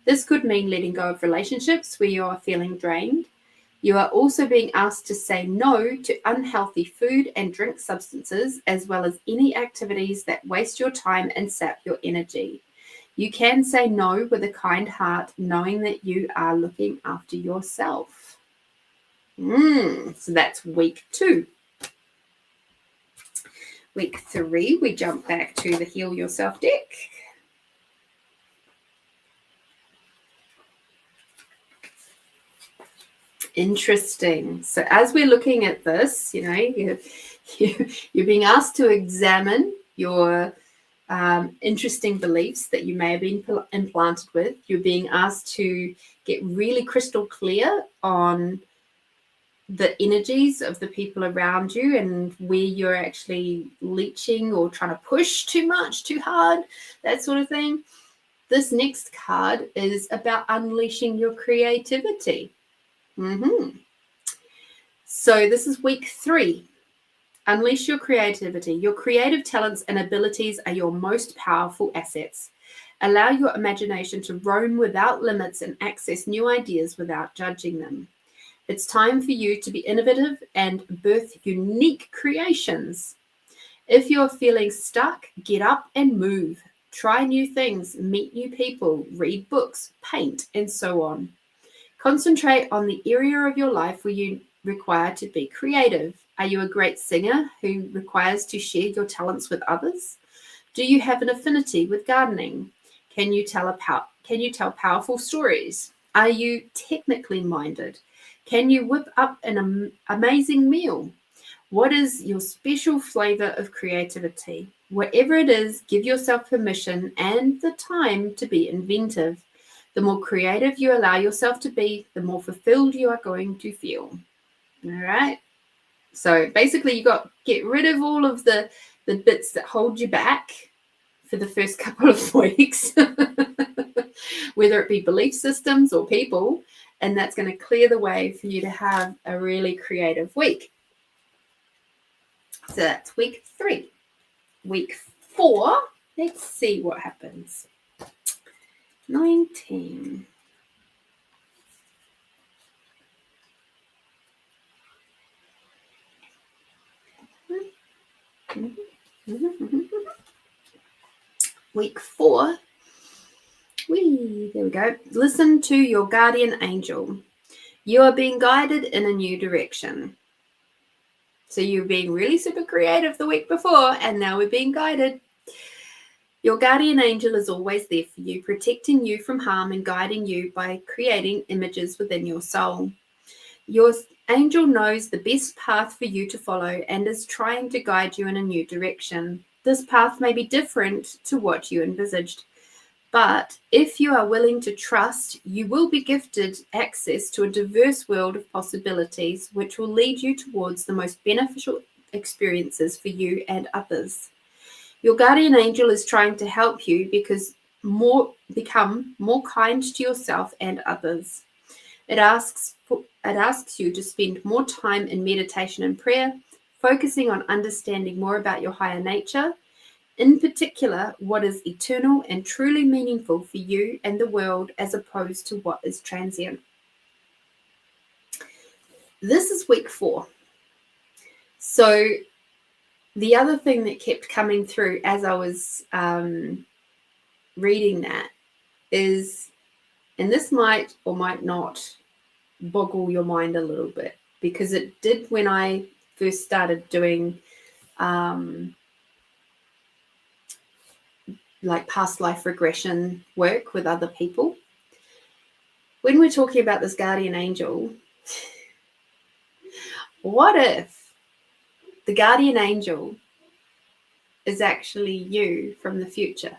This could mean letting go of relationships where you are feeling drained. You are also being asked to say no to unhealthy food and drink substances, as well as any activities that waste your time and sap your energy. You can say no with a kind heart, knowing that you are looking after yourself. So that's week 2. Week 3, we jump back to the Heal Yourself deck. Interesting. So as we're looking at this, you're being asked to examine your interesting beliefs that you may have been implanted with. You're being asked to get really crystal clear on the energies of the people around you and where you're actually leeching or trying to push too much, too hard, that sort of thing. This next card is about unleashing your creativity. So this is week 3. Unleash your creativity. Your creative talents and abilities are your most powerful assets. Allow your imagination to roam without limits and access new ideas without judging them. It's time for you to be innovative and birth unique creations. If you're feeling stuck, get up and move. Try new things, meet new people, read books, paint, and so on. Concentrate on the area of your life where you require to be creative? Are you a great singer who requires to share your talents with others? Do you have an affinity with gardening? Can you tell powerful stories? Are you technically minded? Can you whip up an amazing meal? What is your special flavor of creativity? Whatever it is, give yourself permission and the time to be inventive. The more creative you allow yourself to be, the more fulfilled you are going to feel. All right. So basically, you got get rid of all of the bits that hold you back for the first couple of weeks, whether it be belief systems or people, and that's going to clear the way for you to have a really creative week. So that's week 3. Week 4, let's see what happens. 19. Week 4. There we go. Listen to your guardian angel. You are being guided in a new direction. So you're being really super creative the week before, and now we're being guided. Your guardian angel is always there for you, protecting you from harm and guiding you by creating images within your soul. Your angel knows the best path for you to follow and is trying to guide you in a new direction. This path may be different to what you envisaged, but if you are willing to trust, you will be gifted access to a diverse world of possibilities, which will lead you towards the most beneficial experiences for you and others. Your guardian angel is trying to help you become more kind to yourself and others. It asks you to spend more time in meditation and prayer, focusing on understanding more about your higher nature, in particular, what is eternal and truly meaningful for you and the world, as opposed to what is transient. This is week 4. So the other thing that kept coming through as I was reading that is, and this might or might not boggle your mind a little bit, because it did when I first started doing like past life regression work with other people. When we're talking about this guardian angel, what if the guardian angel is actually you from the future?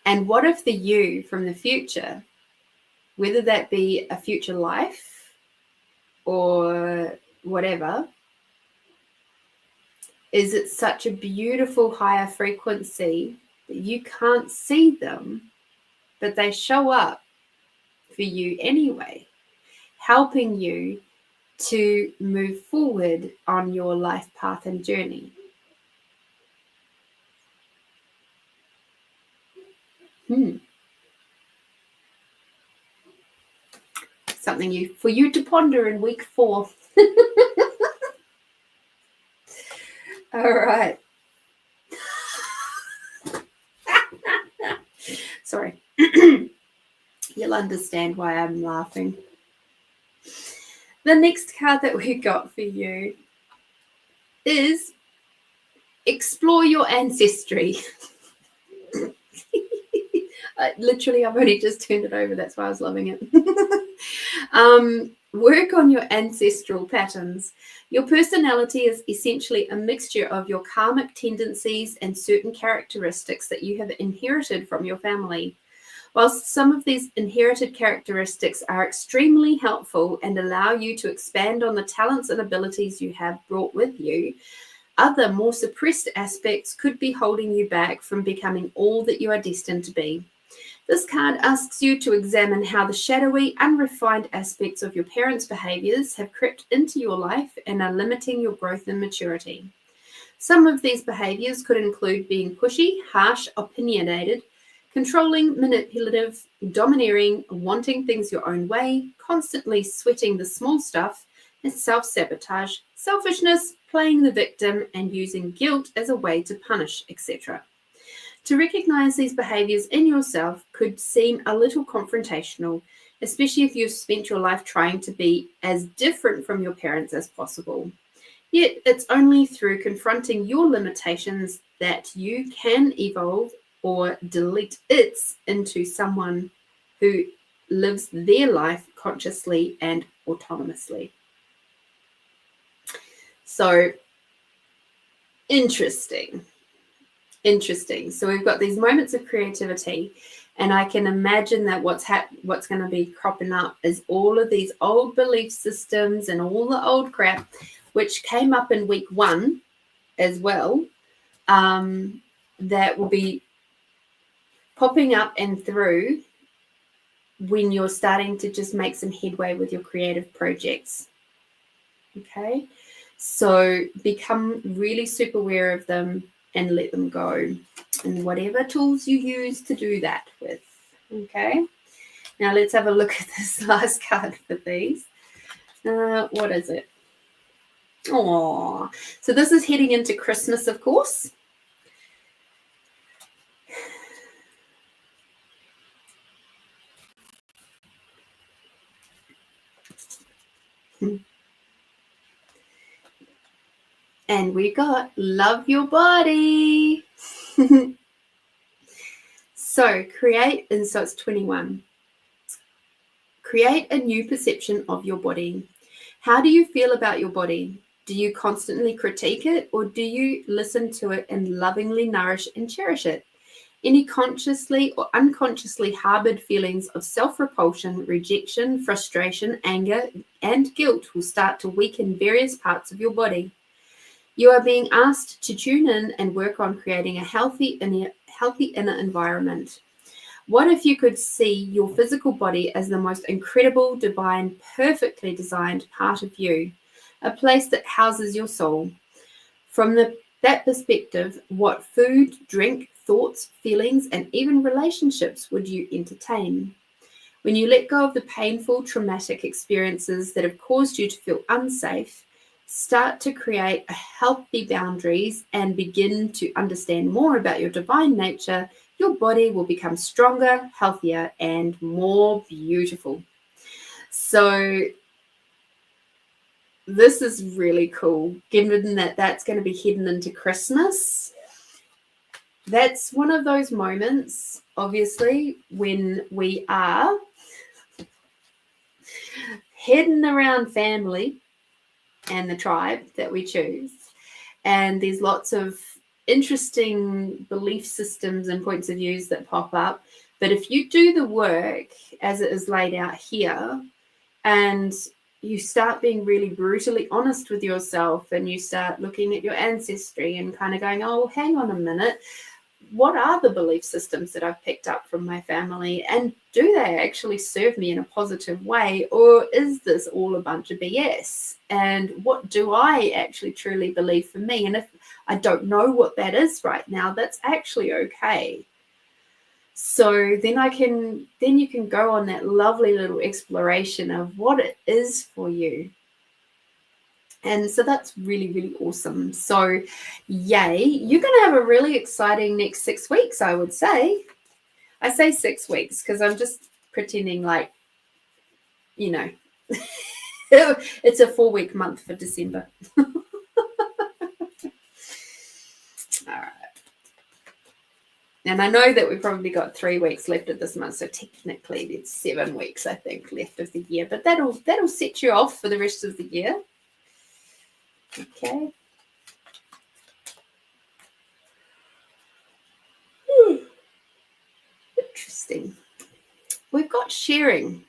And what if the you from the future, whether that be a future life or whatever, is it such a beautiful higher frequency that you can't see them, but they show up for you anyway, helping you to move forward on your life path and journey. Something for you to ponder in week 4. All right. Sorry. You'll understand why I'm laughing. The next card that we got for you is explore your ancestry. Literally, I've only just turned it over. That's why I was loving it. Work on your ancestral patterns. Your personality is essentially a mixture of your karmic tendencies and certain characteristics that you have inherited from your family. Whilst some of these inherited characteristics are extremely helpful and allow you to expand on the talents and abilities you have brought with you, other more suppressed aspects could be holding you back from becoming all that you are destined to be. This card asks you to examine how the shadowy, unrefined aspects of your parents' behaviors have crept into your life and are limiting your growth and maturity. Some of these behaviors could include being pushy, harsh, opinionated, controlling, manipulative, domineering, wanting things your own way, constantly sweating the small stuff, and self-sabotage, selfishness, playing the victim, and using guilt as a way to punish, etc. To recognize these behaviors in yourself could seem a little confrontational. especially if you've spent your life trying to be as different from your parents as possible. Yet it's only through confronting your limitations that you can evolve or delete it into someone who lives their life consciously and autonomously. So interesting. So we've got these moments of creativity, and I can imagine that what's going to be cropping up is all of these old belief systems and all the old crap, which came up in week 1 as well, that will be popping up and through when you're starting to just make some headway with your creative projects. Okay, so become really super aware of them and let them go, and whatever tools you use to do that with. Okay, now let's have a look at this last card for these. What is it? Oh, so this is heading into Christmas, of course. And we got love your body. So it's 21. Create a new perception of your body. How do you feel about your body? Do you constantly critique it, or do you listen to it and lovingly nourish and cherish it? Any consciously or unconsciously harbored feelings of self-repulsion, rejection, frustration, anger, and guilt will start to weaken various parts of your body. You are being asked to tune in and work on creating a healthy inner environment. What if you could see your physical body as the most incredible, divine, perfectly designed part of you, a place that houses your soul? From that perspective, what food, drink, thoughts, feelings, and even relationships would you entertain? When you let go of the painful, traumatic experiences that have caused you to feel unsafe, start to create healthy boundaries and begin to understand more about your divine nature, your body will become stronger, healthier, and more beautiful. So this is really cool, given that that's going to be heading into Christmas. That's one of those moments, obviously, when we are heading around family and the tribe that we choose. And there's lots of interesting belief systems and points of views that pop up. But if you do the work as it is laid out here, and you start being really brutally honest with yourself, and you start looking at your ancestry and kind of going, oh, hang on a minute, what are the belief systems that I've picked up from my family, and do they actually serve me in a positive way, or is this all a bunch of BS? And what do I actually truly believe for me? And if I don't know what that is right now, that's actually okay. So then you can go on that lovely little exploration of what it is for you. And so that's really, really awesome. So yay, you're going to have a really exciting next 6 weeks, I would say. I say 6 weeks because I'm just pretending like, you know, it's a 4-week month for December. All right. And I know that we've probably got 3 weeks left of this month, so technically it's 7 weeks, I think, left of the year. But that'll set you off for the rest of the year. Okay. Interesting. We've got sharing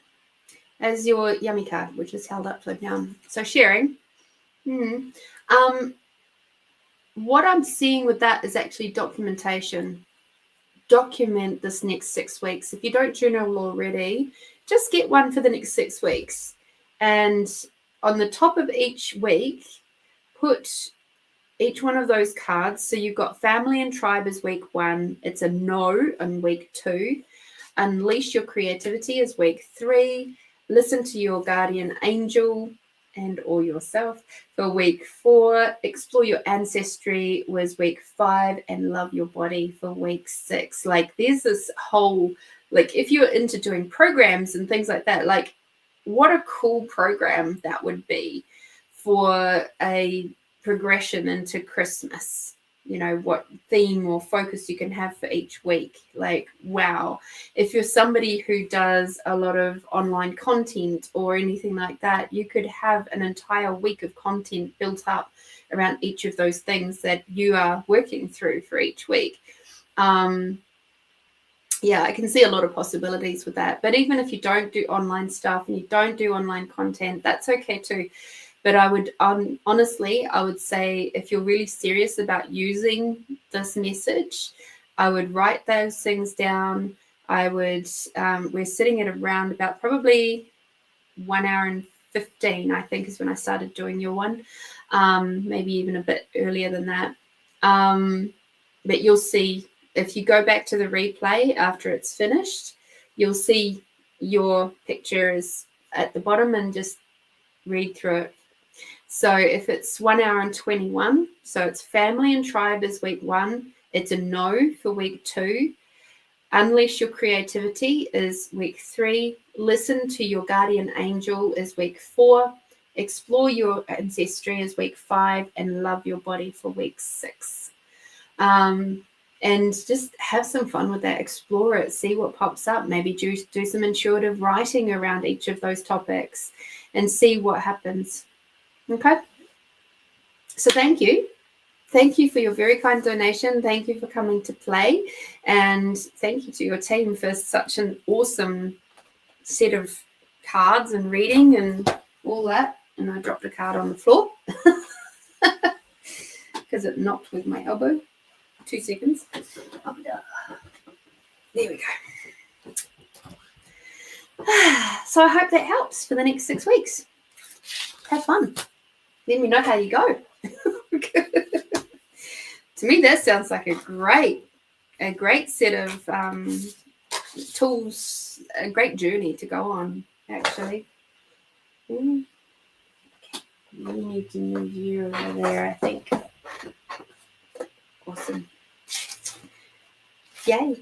as your yummy card, which is held upside down. So sharing. What I'm seeing with that is actually documentation. Document this next 6 weeks. If you don't journal already, just get one for the next 6 weeks. And on the top of each week, put each one of those cards. So you've got family and tribe as week 1. It's a no on week 2. Unleash your creativity as week 3. Listen to your guardian angel and or yourself. For week 4, explore your ancestry was week 5, and love your body for week 6. Like there's this whole, like if you're into doing programs and things like that, like what a cool program that would be for a progression into Christmas. You know, what theme or focus you can have for each week. Like, wow. If you're somebody who does a lot of online content or anything like that, you could have an entire week of content built up around each of those things that you are working through for each week. Yeah, I can see a lot of possibilities with that. But even if you don't do online stuff and you don't do online content, that's okay too. But I would honestly, I would say if you're really serious about using this message, I would write those things down. I would, we're sitting at around about probably 1 hour and 15, I think is when I started doing your one. Maybe even a bit earlier than that. But you'll see, if you go back to the replay after it's finished, you'll see your picture is at the bottom, and just read through it. So if it's 1 hour and 21, so it's family and tribe is week 1. It's a no for week 2. Unleash your creativity is week 3. Listen to your guardian angel is week 4. Explore your ancestry is week 5, and love your body for week 6. And just have some fun with that. Explore it, see what pops up. Maybe do some intuitive writing around each of those topics and see what happens. Okay. So thank you. Thank you for your very kind donation. Thank you for coming to play. And thank you to your team for such an awesome set of cards and reading and all that. And I dropped a card on the floor because it knocked with my elbow. 2 seconds. There we go. So I hope that helps for the next 6 weeks. Have fun. Let me know how you go. To me, that sounds like a great set of tools, a great journey to go on, actually. Okay. We need to move you over there, I think. Awesome. Yay.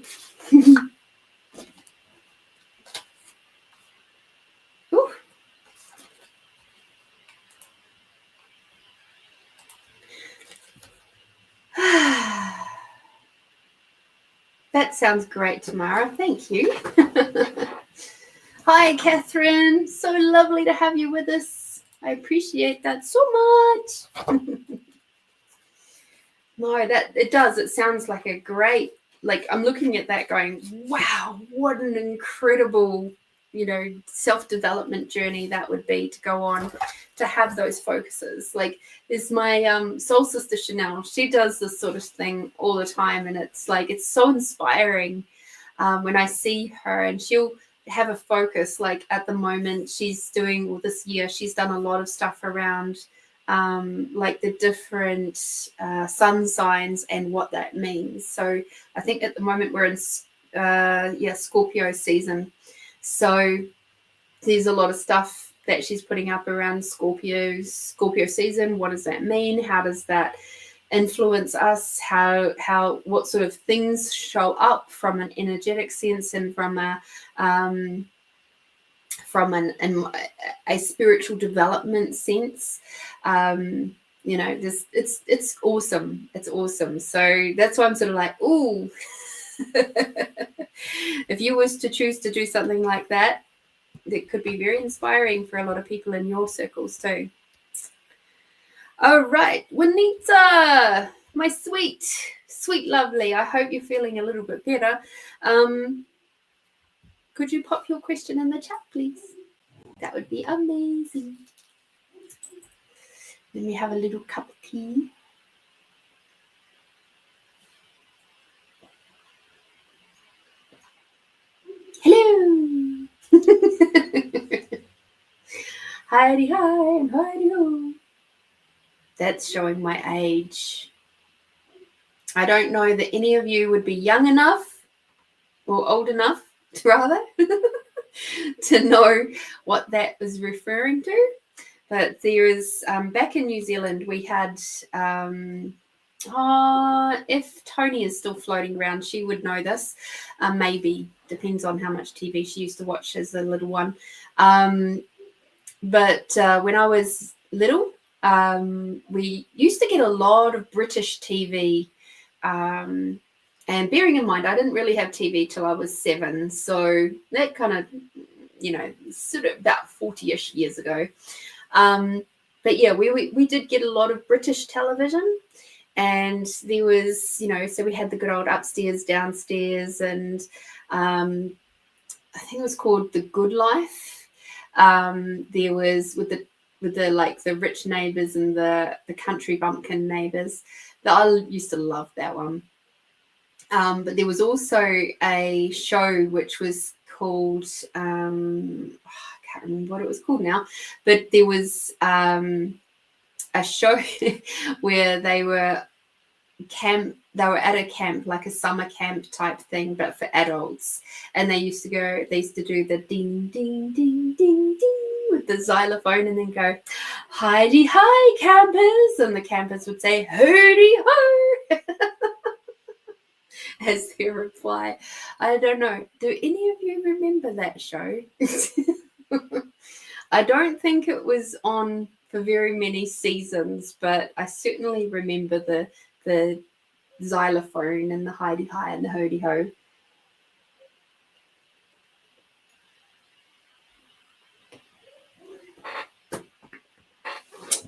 That sounds great, Tamara. Thank you. Hi, Catherine. So lovely to have you with us. I appreciate that so much. No, that it does. It sounds like a great, like I'm looking at that going, wow, what an incredible, self-development journey that would be to go on, to have those focuses. Like there's my soul sister Chanel. She does this sort of thing all the time, and it's like it's so inspiring when I see her, and she'll have a focus. Like at the moment she's doing, well, this year she's done a lot of stuff around like the different sun signs and what that means. So I think at the moment we're in Scorpio season. So there's a lot of stuff that she's putting up around Scorpio season. What does that mean? How does that influence us? How what sort of things show up from an energetic sense and from a spiritual development sense. It's awesome. It's awesome. So that's why I'm sort of like, ooh. If you was to choose to do something like that, it could be very inspiring for a lot of people in your circles too. All right, Juanita, my sweet lovely. I hope you're feeling a little bit better. Could you pop your question in the chat, please? That would be amazing. Let me have a little cup of tea. Hello. Heidi hi and Heidi ho. That's showing my age. I don't know that any of you would be young enough or old enough, rather, to know what that was referring to. But there is, back in New Zealand, we had, if Tony is still floating around, she would know this. Maybe, depends on how much TV she used to watch as a little one. But when I was little, we used to get a lot of British TV. And bearing in mind, I didn't really have TV till I was 7. So that kind of, sort of about 40-ish years ago. But yeah, we did get a lot of British television, and there was, so we had the good old upstairs, downstairs, and I think it was called The Good Life. There was with the like the rich neighbours and the country bumpkin neighbours. I used to love that one. But there was also a show which was called I can't remember what it was called now, but there was a show where they were at a camp, like a summer camp type thing, but for adults. And they used to do the ding, ding, ding, ding, ding with the xylophone, and then go, "Heidi hi, campers," and the campers would say, "Hooty ho," as their reply. I don't know. Do any of you remember that show? I don't think it was on for very many seasons, but I certainly remember the xylophone and the Heidi hi and the hody ho.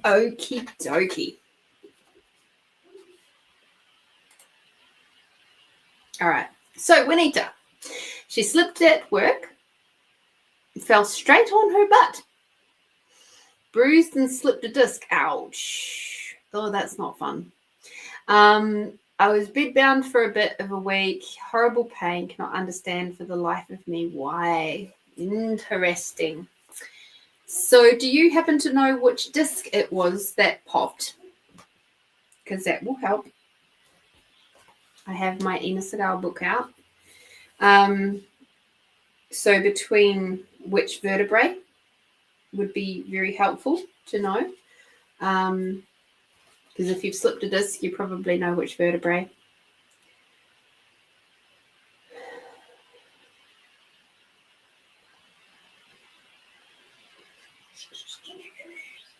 Okie dokie. All right. So Juanita, she slipped at work, fell straight on her butt, bruised and slipped a disc. Ouch. Oh, that's not fun. I was bedbound for a bit of a week. Horrible pain. Cannot understand for the life of me why. Interesting. So do you happen to know which disc it was that popped? Because that will help. I have my Ina Segal book out. So between which vertebrae would be very helpful to know. Because if you've slipped a disc, you probably know which vertebrae.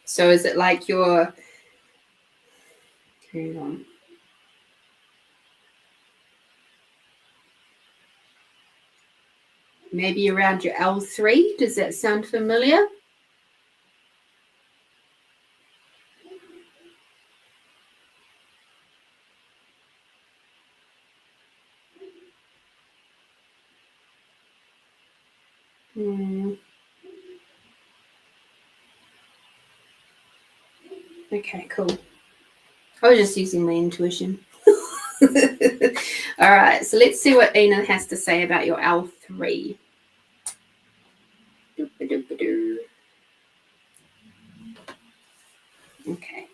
So is it like your... Hang on. Maybe around your L3. Does that sound familiar? Okay, cool. I was just using my intuition. All right, so let's see what Ina has to say about your L3. Okay.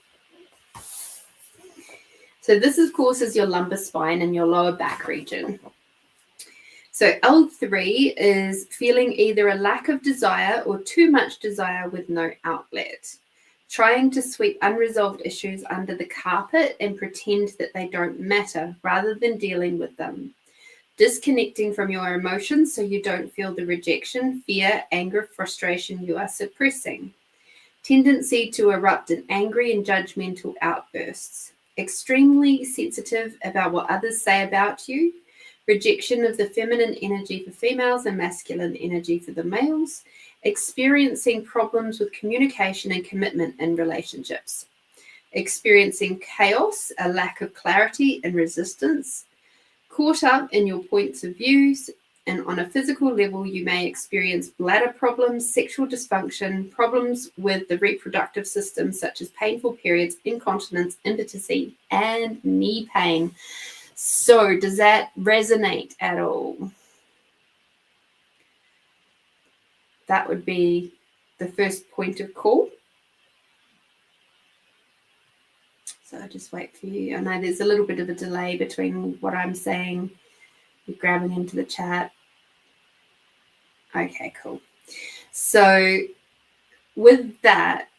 So this, of course, is your lumbar spine and your lower back region. So L3 is feeling either a lack of desire or too much desire with no outlet. Trying to sweep unresolved issues under the carpet and pretend that they don't matter rather than dealing with them. Disconnecting from your emotions so you don't feel the rejection, fear, anger, frustration you are suppressing. Tendency to erupt in angry and judgmental outbursts. Extremely sensitive about what others say about you. Rejection of the feminine energy for females and masculine energy for the males. Experiencing problems with communication and commitment in relationships. Experiencing chaos, a lack of clarity and resistance. Caught up in your points of views, and on a physical level, you may experience bladder problems, sexual dysfunction, problems with the reproductive system, such as painful periods, incontinence, impotency, and knee pain. So does that resonate at all? That would be the first point of call. So I'll just wait for you. I know there's a little bit of a delay between what I'm saying, you're grabbing into the chat. Okay, cool. So with that,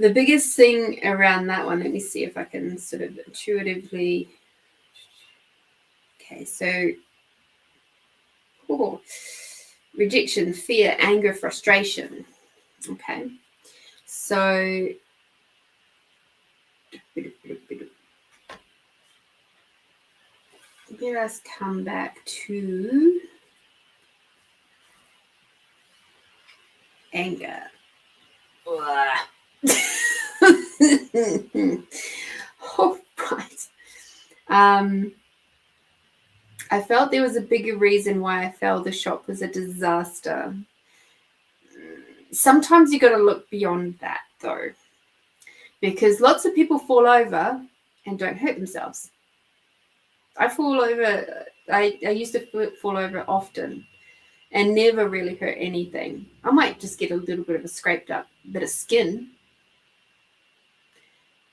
The biggest thing around that one, let me see if I can sort of intuitively. Okay, so rejection, fear, anger, frustration. Okay, so let us come back to anger. All right. I felt there was a bigger reason why I felt the shop was a disaster. Sometimes you got to look beyond that, though, because lots of people fall over and don't hurt themselves. I fall over. I used to fall over often and never really hurt anything. I might just get a little bit of a scraped up bit of skin.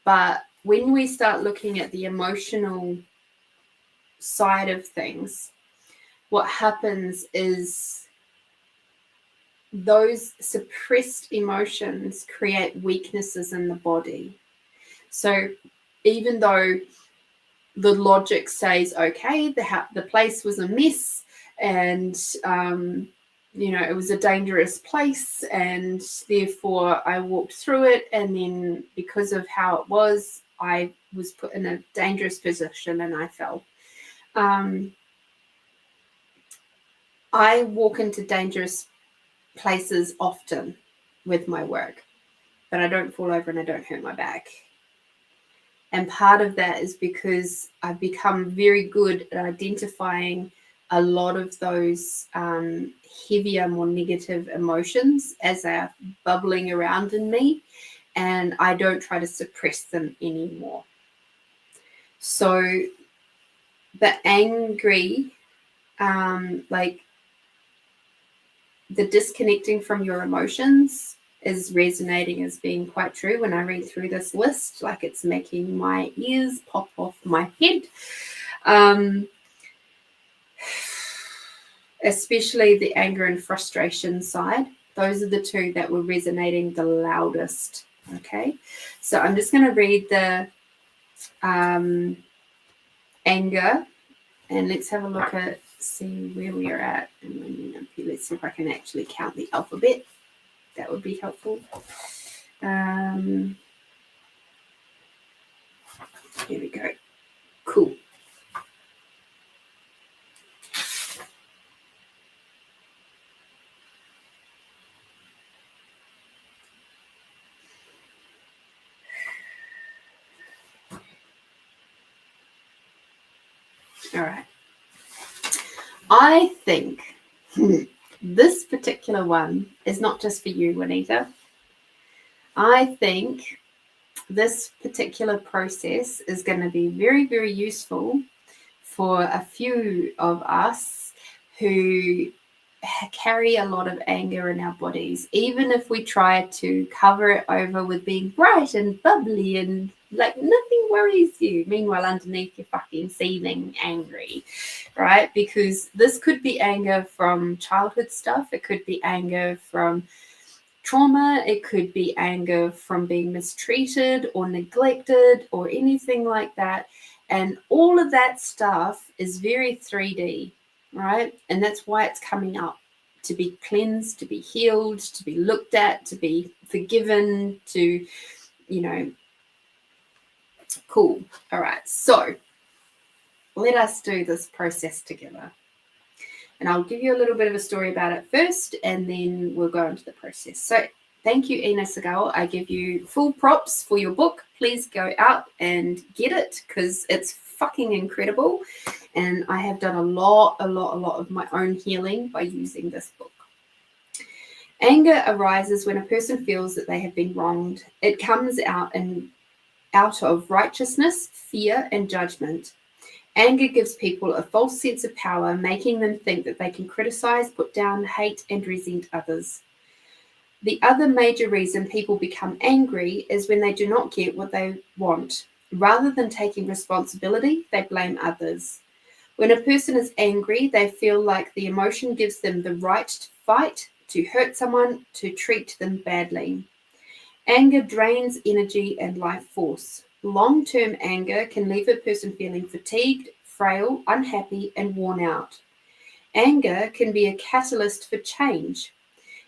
But when we start looking at the emotional side of things, what happens is those suppressed emotions create weaknesses in the body. So even though the logic says, okay, the place was a mess and, it was a dangerous place and therefore I walked through it. And then because of how it was, I was put in a dangerous position and I fell. I walk into dangerous places often with my work, but I don't fall over and I don't hurt my back. And part of that is because I've become very good at identifying a lot of those heavier, more negative emotions as they're bubbling around in me, and I don't try to suppress them anymore. So the angry, like the disconnecting from your emotions is resonating as being quite true when I read through this list, like it's making my ears pop off my head. Especially the anger and frustration side. Those are the two that were resonating the loudest. Okay, so I'm just going to read the anger and let's have a look at, see where we are at. And let's see if I can actually count the alphabet. That would be helpful. Here we go. Cool. All right. I think this particular one is not just for you, Juanita. I think this particular process is going to be very, very useful for a few of us who carry a lot of anger in our bodies, even if we try to cover it over with being bright and bubbly and like nothing worries you. Meanwhile, underneath you're fucking seething angry, right? Because this could be anger from childhood stuff. It could be anger from trauma. It could be anger from being mistreated or neglected or anything like that. And all of that stuff is very 3D, right? And that's why it's coming up, to be cleansed, to be healed, to be looked at, to be forgiven, to, cool. All right. So let us do this process together. And I'll give you a little bit of a story about it first, and then we'll go into the process. So thank you, Ina Segal. I give you full props for your book. Please go out and get it because it's fucking incredible. And I have done a lot of my own healing by using this book. Anger arises when a person feels that they have been wronged. It comes out of righteousness, fear, and judgment. Anger gives people a false sense of power, making them think that they can criticize, put down, hate, and resent others. The other major reason people become angry is when they do not get what they want. Rather than taking responsibility, they blame others. When a person is angry, they feel like the emotion gives them the right to fight, to hurt someone, to treat them badly. Anger drains energy and life force. Long-term anger can leave a person feeling fatigued, frail, unhappy, and worn out. Anger can be a catalyst for change.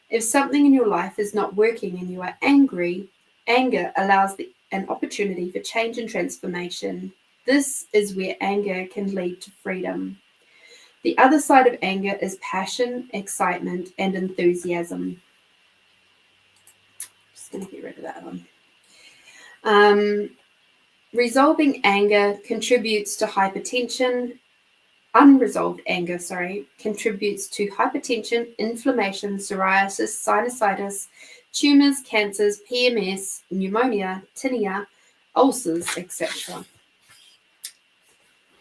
If something in your life is not working and you are angry, anger allows an opportunity for change and transformation. This is where anger can lead to freedom. The other side of anger is passion, excitement, and enthusiasm. Just going to get rid of that one. Resolving anger contributes to hypertension. Unresolved anger, contributes to hypertension, inflammation, psoriasis, sinusitis, tumors, cancers, PMS, pneumonia, tinea, ulcers, etc.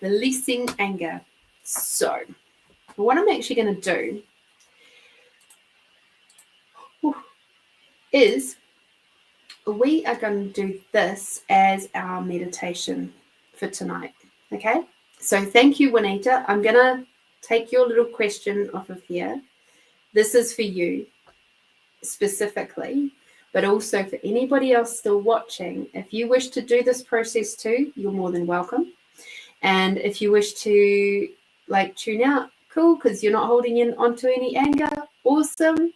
Releasing anger. So, what I'm actually going to do is we are going to do this as our meditation for tonight. Okay? So thank you, Juanita. I'm going to take your little question off of here. This is for you specifically, but also for anybody else still watching. If you wish to do this process too, you're more than welcome. And if you wish to tune out, cool, because you're not holding in onto any anger, awesome.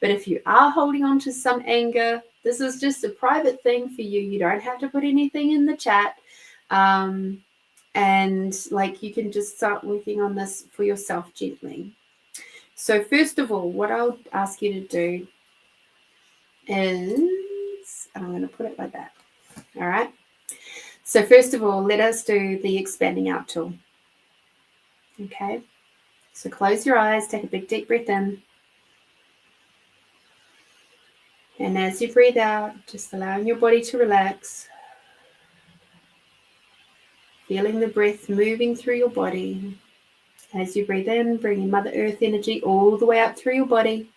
But if you are holding on to some anger, this is just a private thing for you. You don't have to put anything in the chat. And you can just start working on this for yourself gently. So first of all, what I'll ask you to do is, I'm going to put it like that. All right. So first of all, let us do the expanding out tool. Okay. So close your eyes, take a big deep breath in. And as you breathe out, just allowing your body to relax. Feeling the breath moving through your body. As you breathe in, bringing Mother Earth energy all the way up through your body.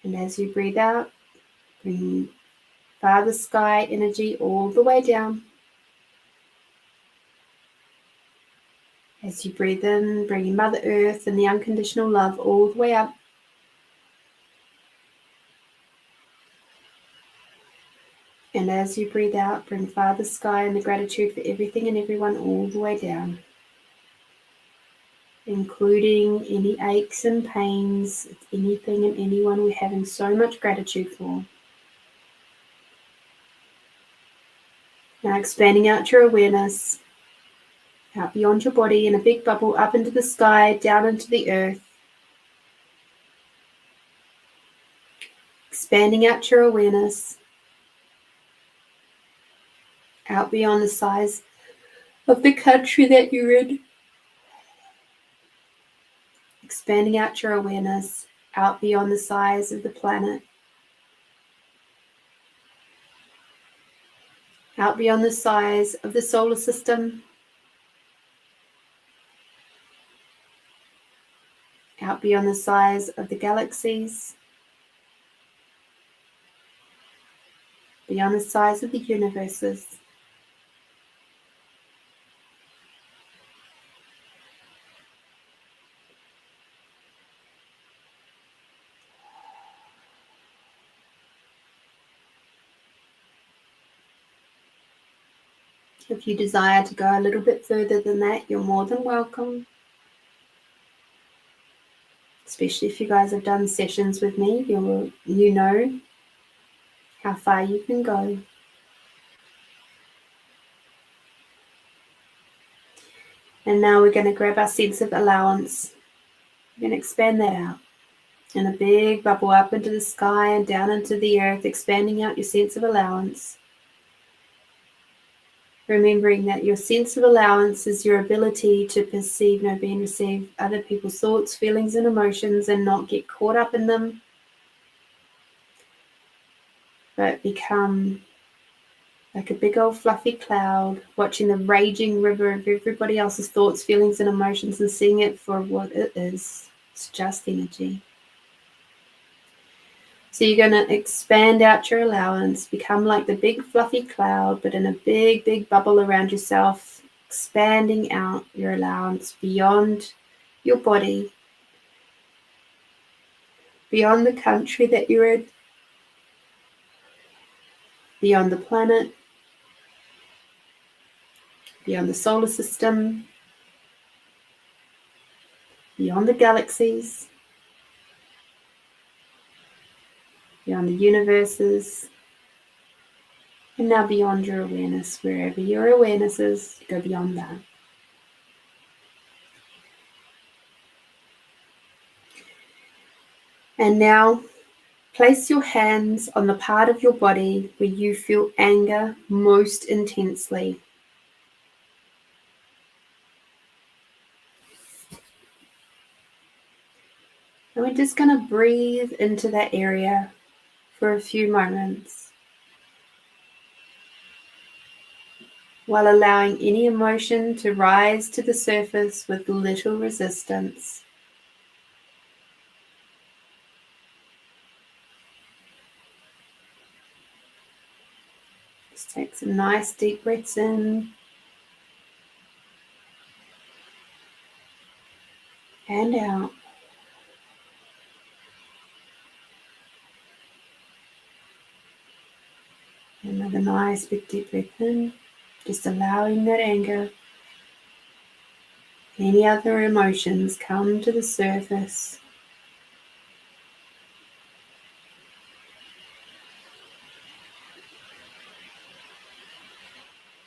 And as you breathe out, bring Father Sky energy all the way down. As you breathe in, bringing Mother Earth and the unconditional love all the way up. And as you breathe out, bring Father Sky and the gratitude for everything and everyone all the way down, including any aches and pains, anything and anyone we're having so much gratitude for. Now expanding out your awareness, out beyond your body in a big bubble, up into the sky, down into the earth. Expanding out your awareness, out beyond the size of the country that you're in. Expanding out your awareness, out beyond the size of the planet. Out beyond the size of the solar system. Out beyond the size of the galaxies. Beyond the size of the universes. If you desire to go a little bit further than that, you're more than welcome. Especially if you guys have done sessions with me, you know how far you can go. And now we're going to grab our sense of allowance. We're going to expand that out. And a big bubble up into the sky and down into the earth, expanding out your sense of allowance. Remembering that your sense of allowance is your ability to perceive, know, be, and receive other people's thoughts, feelings, and emotions and not get caught up in them, but become like a big old fluffy cloud, watching the raging river of everybody else's thoughts, feelings, and emotions and seeing it for what it is. It's just energy. So you're going to expand out your allowance, become like the big fluffy cloud, but in a big, big bubble around yourself, expanding out your allowance beyond your body, beyond the country that you're in, beyond the planet, beyond the solar system, beyond the galaxies, beyond the universes, and now beyond your awareness, wherever your awareness is, go beyond that. And now place your hands on the part of your body where you feel anger most intensely. And we're just going to breathe into that area for a few moments, while allowing any emotion to rise to the surface with little resistance. Just take some nice deep breaths in and out. Another nice big deep breath in, just allowing that anger, any other emotions come to the surface.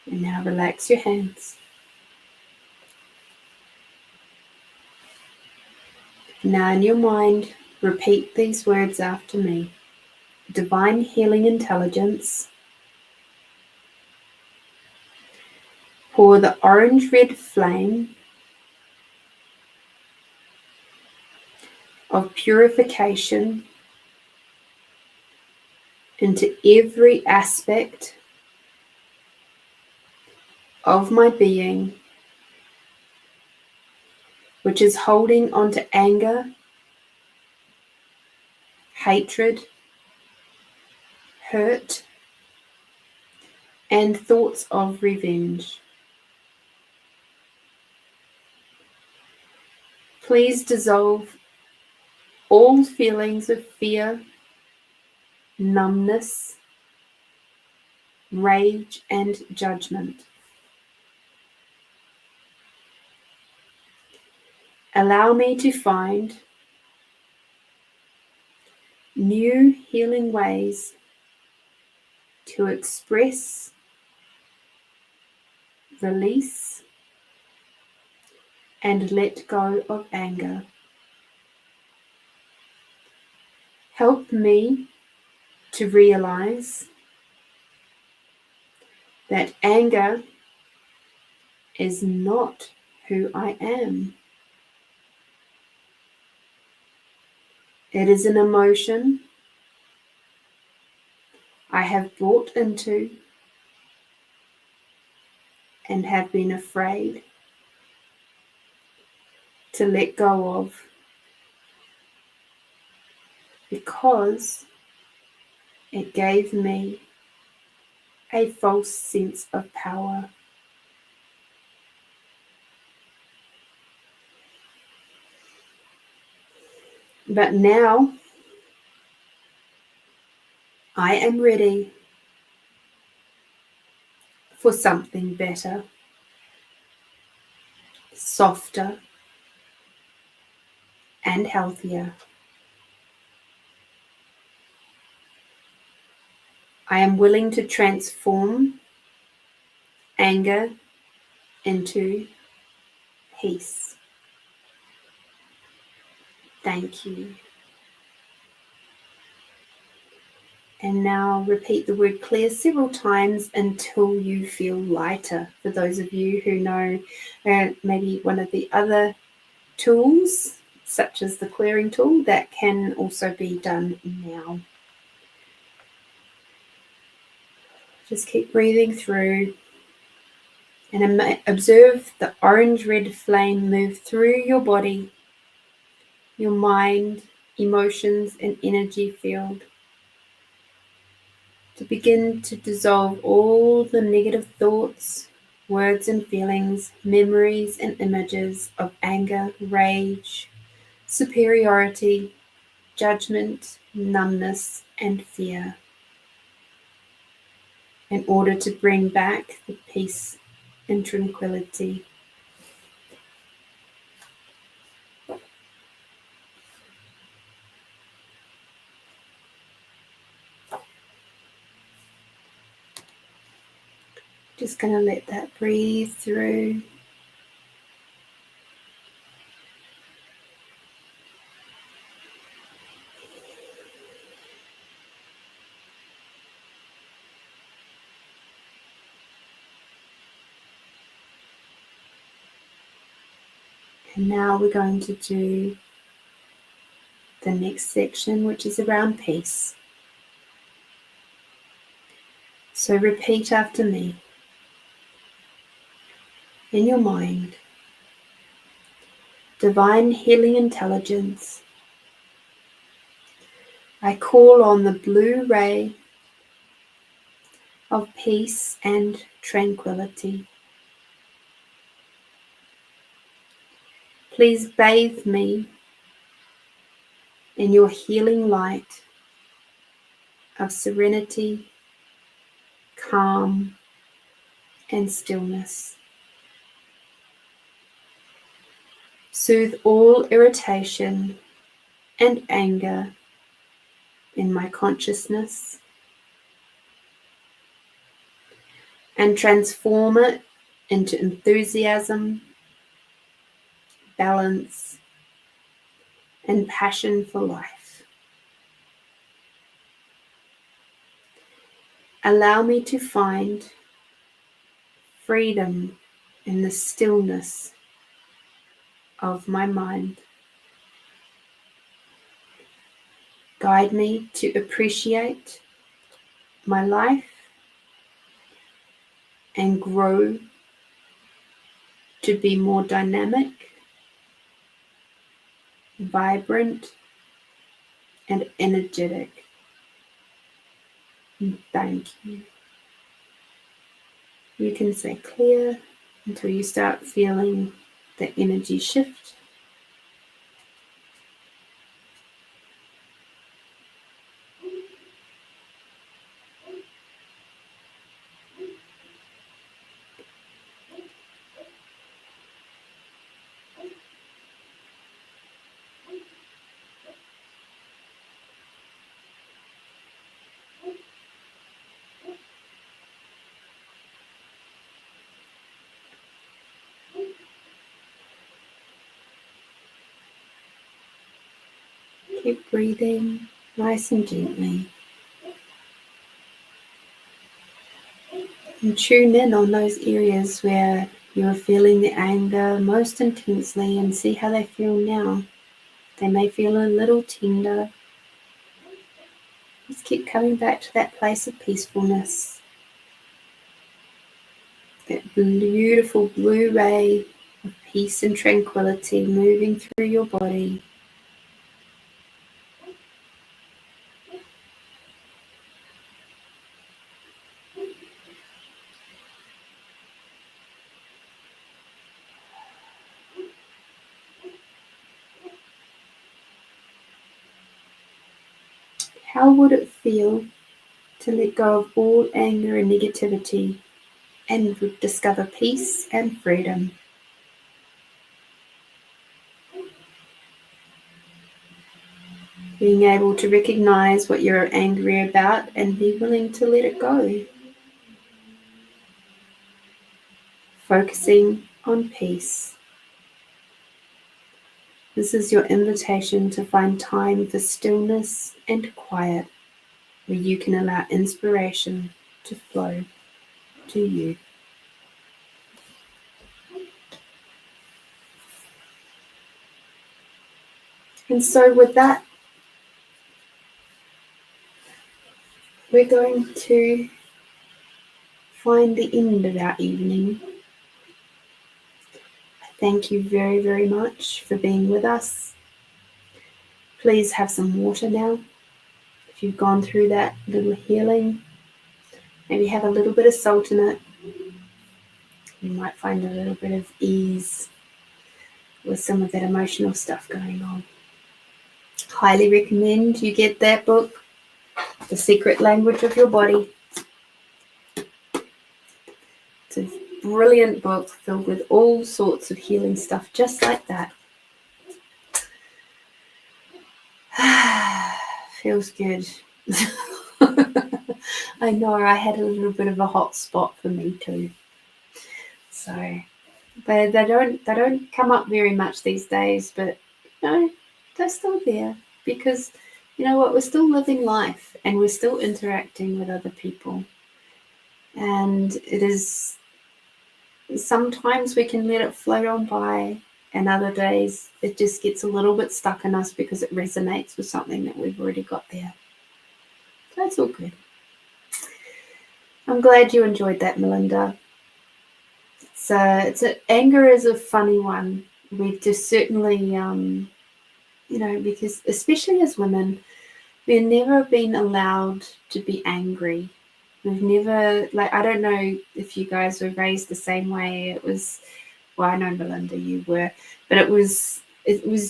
And now relax your hands. Now in your mind, repeat these words after me. Divine healing intelligence, pour the orange-red flame of purification into every aspect of my being, which is holding on to anger, hatred, hurt, and thoughts of revenge. Please dissolve all feelings of fear, numbness, rage, and judgment. Allow me to find new healing ways to express, release, and let go of anger. Help me to realize that anger is not who I am. It is an emotion I have bought into and have been afraid to let go of, because it gave me a false sense of power. But now I am ready for something better, softer, and healthier. I am willing to transform anger into peace. Thank you. And now repeat the word clear several times until you feel lighter. For those of you who know maybe one of the other tools, such as the clearing tool, that can also be done now. Just keep breathing through and observe the orange-red flame move through your body, your mind, emotions, and energy field, to begin to dissolve all the negative thoughts, words and feelings, memories and images of anger, rage, superiority, judgment, numbness, and fear in order to bring back the peace and tranquility. Just going to let that breathe through. And now we're going to do the next section, which is around peace. So repeat after me in your mind. Divine healing intelligence, I call on the blue ray of peace and tranquility. Please bathe me in your healing light of serenity, calm, and stillness. Soothe all irritation and anger in my consciousness and transform it into enthusiasm, balance, and passion for life. Allow me to find freedom in the stillness of my mind. Guide me to appreciate my life and grow to be more dynamic, vibrant, and energetic. Thank you. You can say clear until you start feeling the energy shift. Keep breathing nice and gently. And tune in on those areas where you're feeling the anger most intensely and see how they feel now. They may feel a little tender. Just keep coming back to that place of peacefulness. That beautiful blue ray of peace and tranquility moving through your body. How would it feel to let go of all anger and negativity and discover peace and freedom? Being able to recognize what you're angry about and be willing to let it go. Focusing on peace. This is your invitation to find time for stillness and quiet, where you can allow inspiration to flow to you. And so with that, we're going to find the end of our evening. Thank you very, very much for being with us. Please have some water now. If you've gone through that little healing, maybe have a little bit of salt in it. You might find a little bit of ease with some of that emotional stuff going on. Highly recommend you get that book, The Secret Language of Your Body. It's a brilliant book filled with all sorts of healing stuff, just like that. Feels good. I know I had a little bit of a hot spot for me too. So, but they don't come up very much these days, but no, they're still there because you know what, we're still living life and we're still interacting with other people. And it is sometimes we can let it float on by, and other days it just gets a little bit stuck in us because it resonates with something that we've already got there. So that's all good. I'm glad you enjoyed that, Melinda. Anger is a funny one. We've just certainly, because especially as women, we've never been allowed to be angry. We've never, I don't know if you guys were raised the same way. It was, well, I know, Melinda, you were, but it was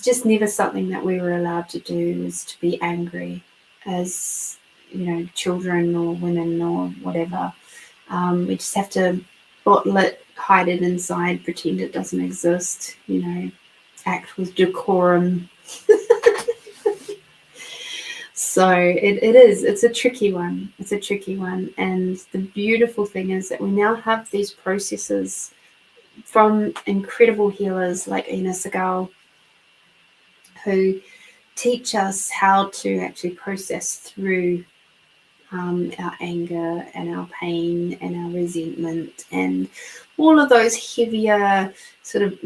just never something that we were allowed to do, was to be angry as, children or women or whatever. We just have to bottle it, hide it inside, pretend it doesn't exist, act with decorum. So it's a tricky one. It's a tricky one. And the beautiful thing is that we now have these processes from incredible healers like Ina Segal, who teach us how to actually process through our anger and our pain and our resentment and all of those heavier sort of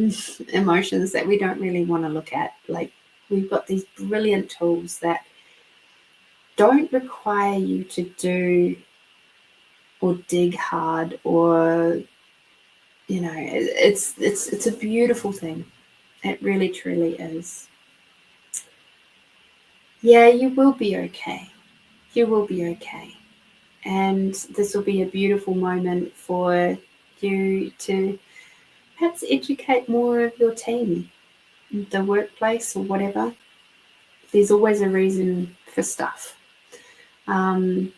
emotions that we don't really want to look at. Like, we've got these brilliant tools that don't require you to do or dig hard, or it's a beautiful thing. It really truly is. Yeah, you will be okay. You will be okay. And this will be a beautiful moment for you to perhaps educate more of your team, the workplace or whatever. There's always a reason for stuff. There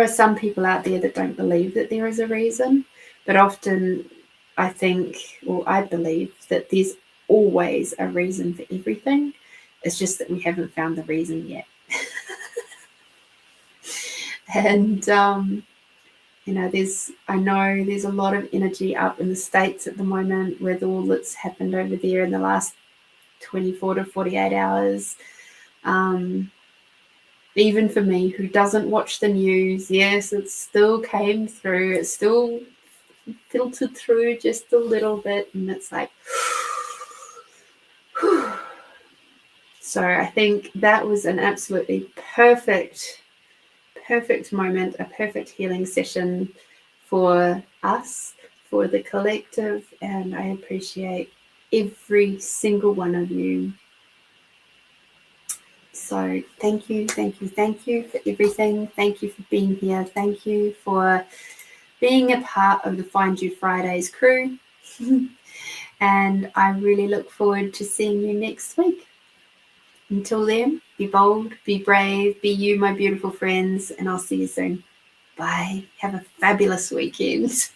are some people out there that don't believe that there is a reason, but often I think, or I believe, that there's always a reason for everything. It's just that we haven't found the reason yet. And I know there's a lot of energy up in the States at the moment with all that's happened over there in the last 24 to 48 hours. Even for me, who doesn't watch the news, yes, it still came through. It still filtered through just a little bit, and it's like, so I think that was an absolutely perfect moment, a perfect healing session for us, for the collective, and I appreciate every single one of you. So thank you for everything. Thank you for being here. Thank you for being a part of the Find You Fridays crew. And I really look forward to seeing you next week. Until then, be bold, be brave, be you, my beautiful friends, and I'll see you soon. Bye. Have a fabulous weekend.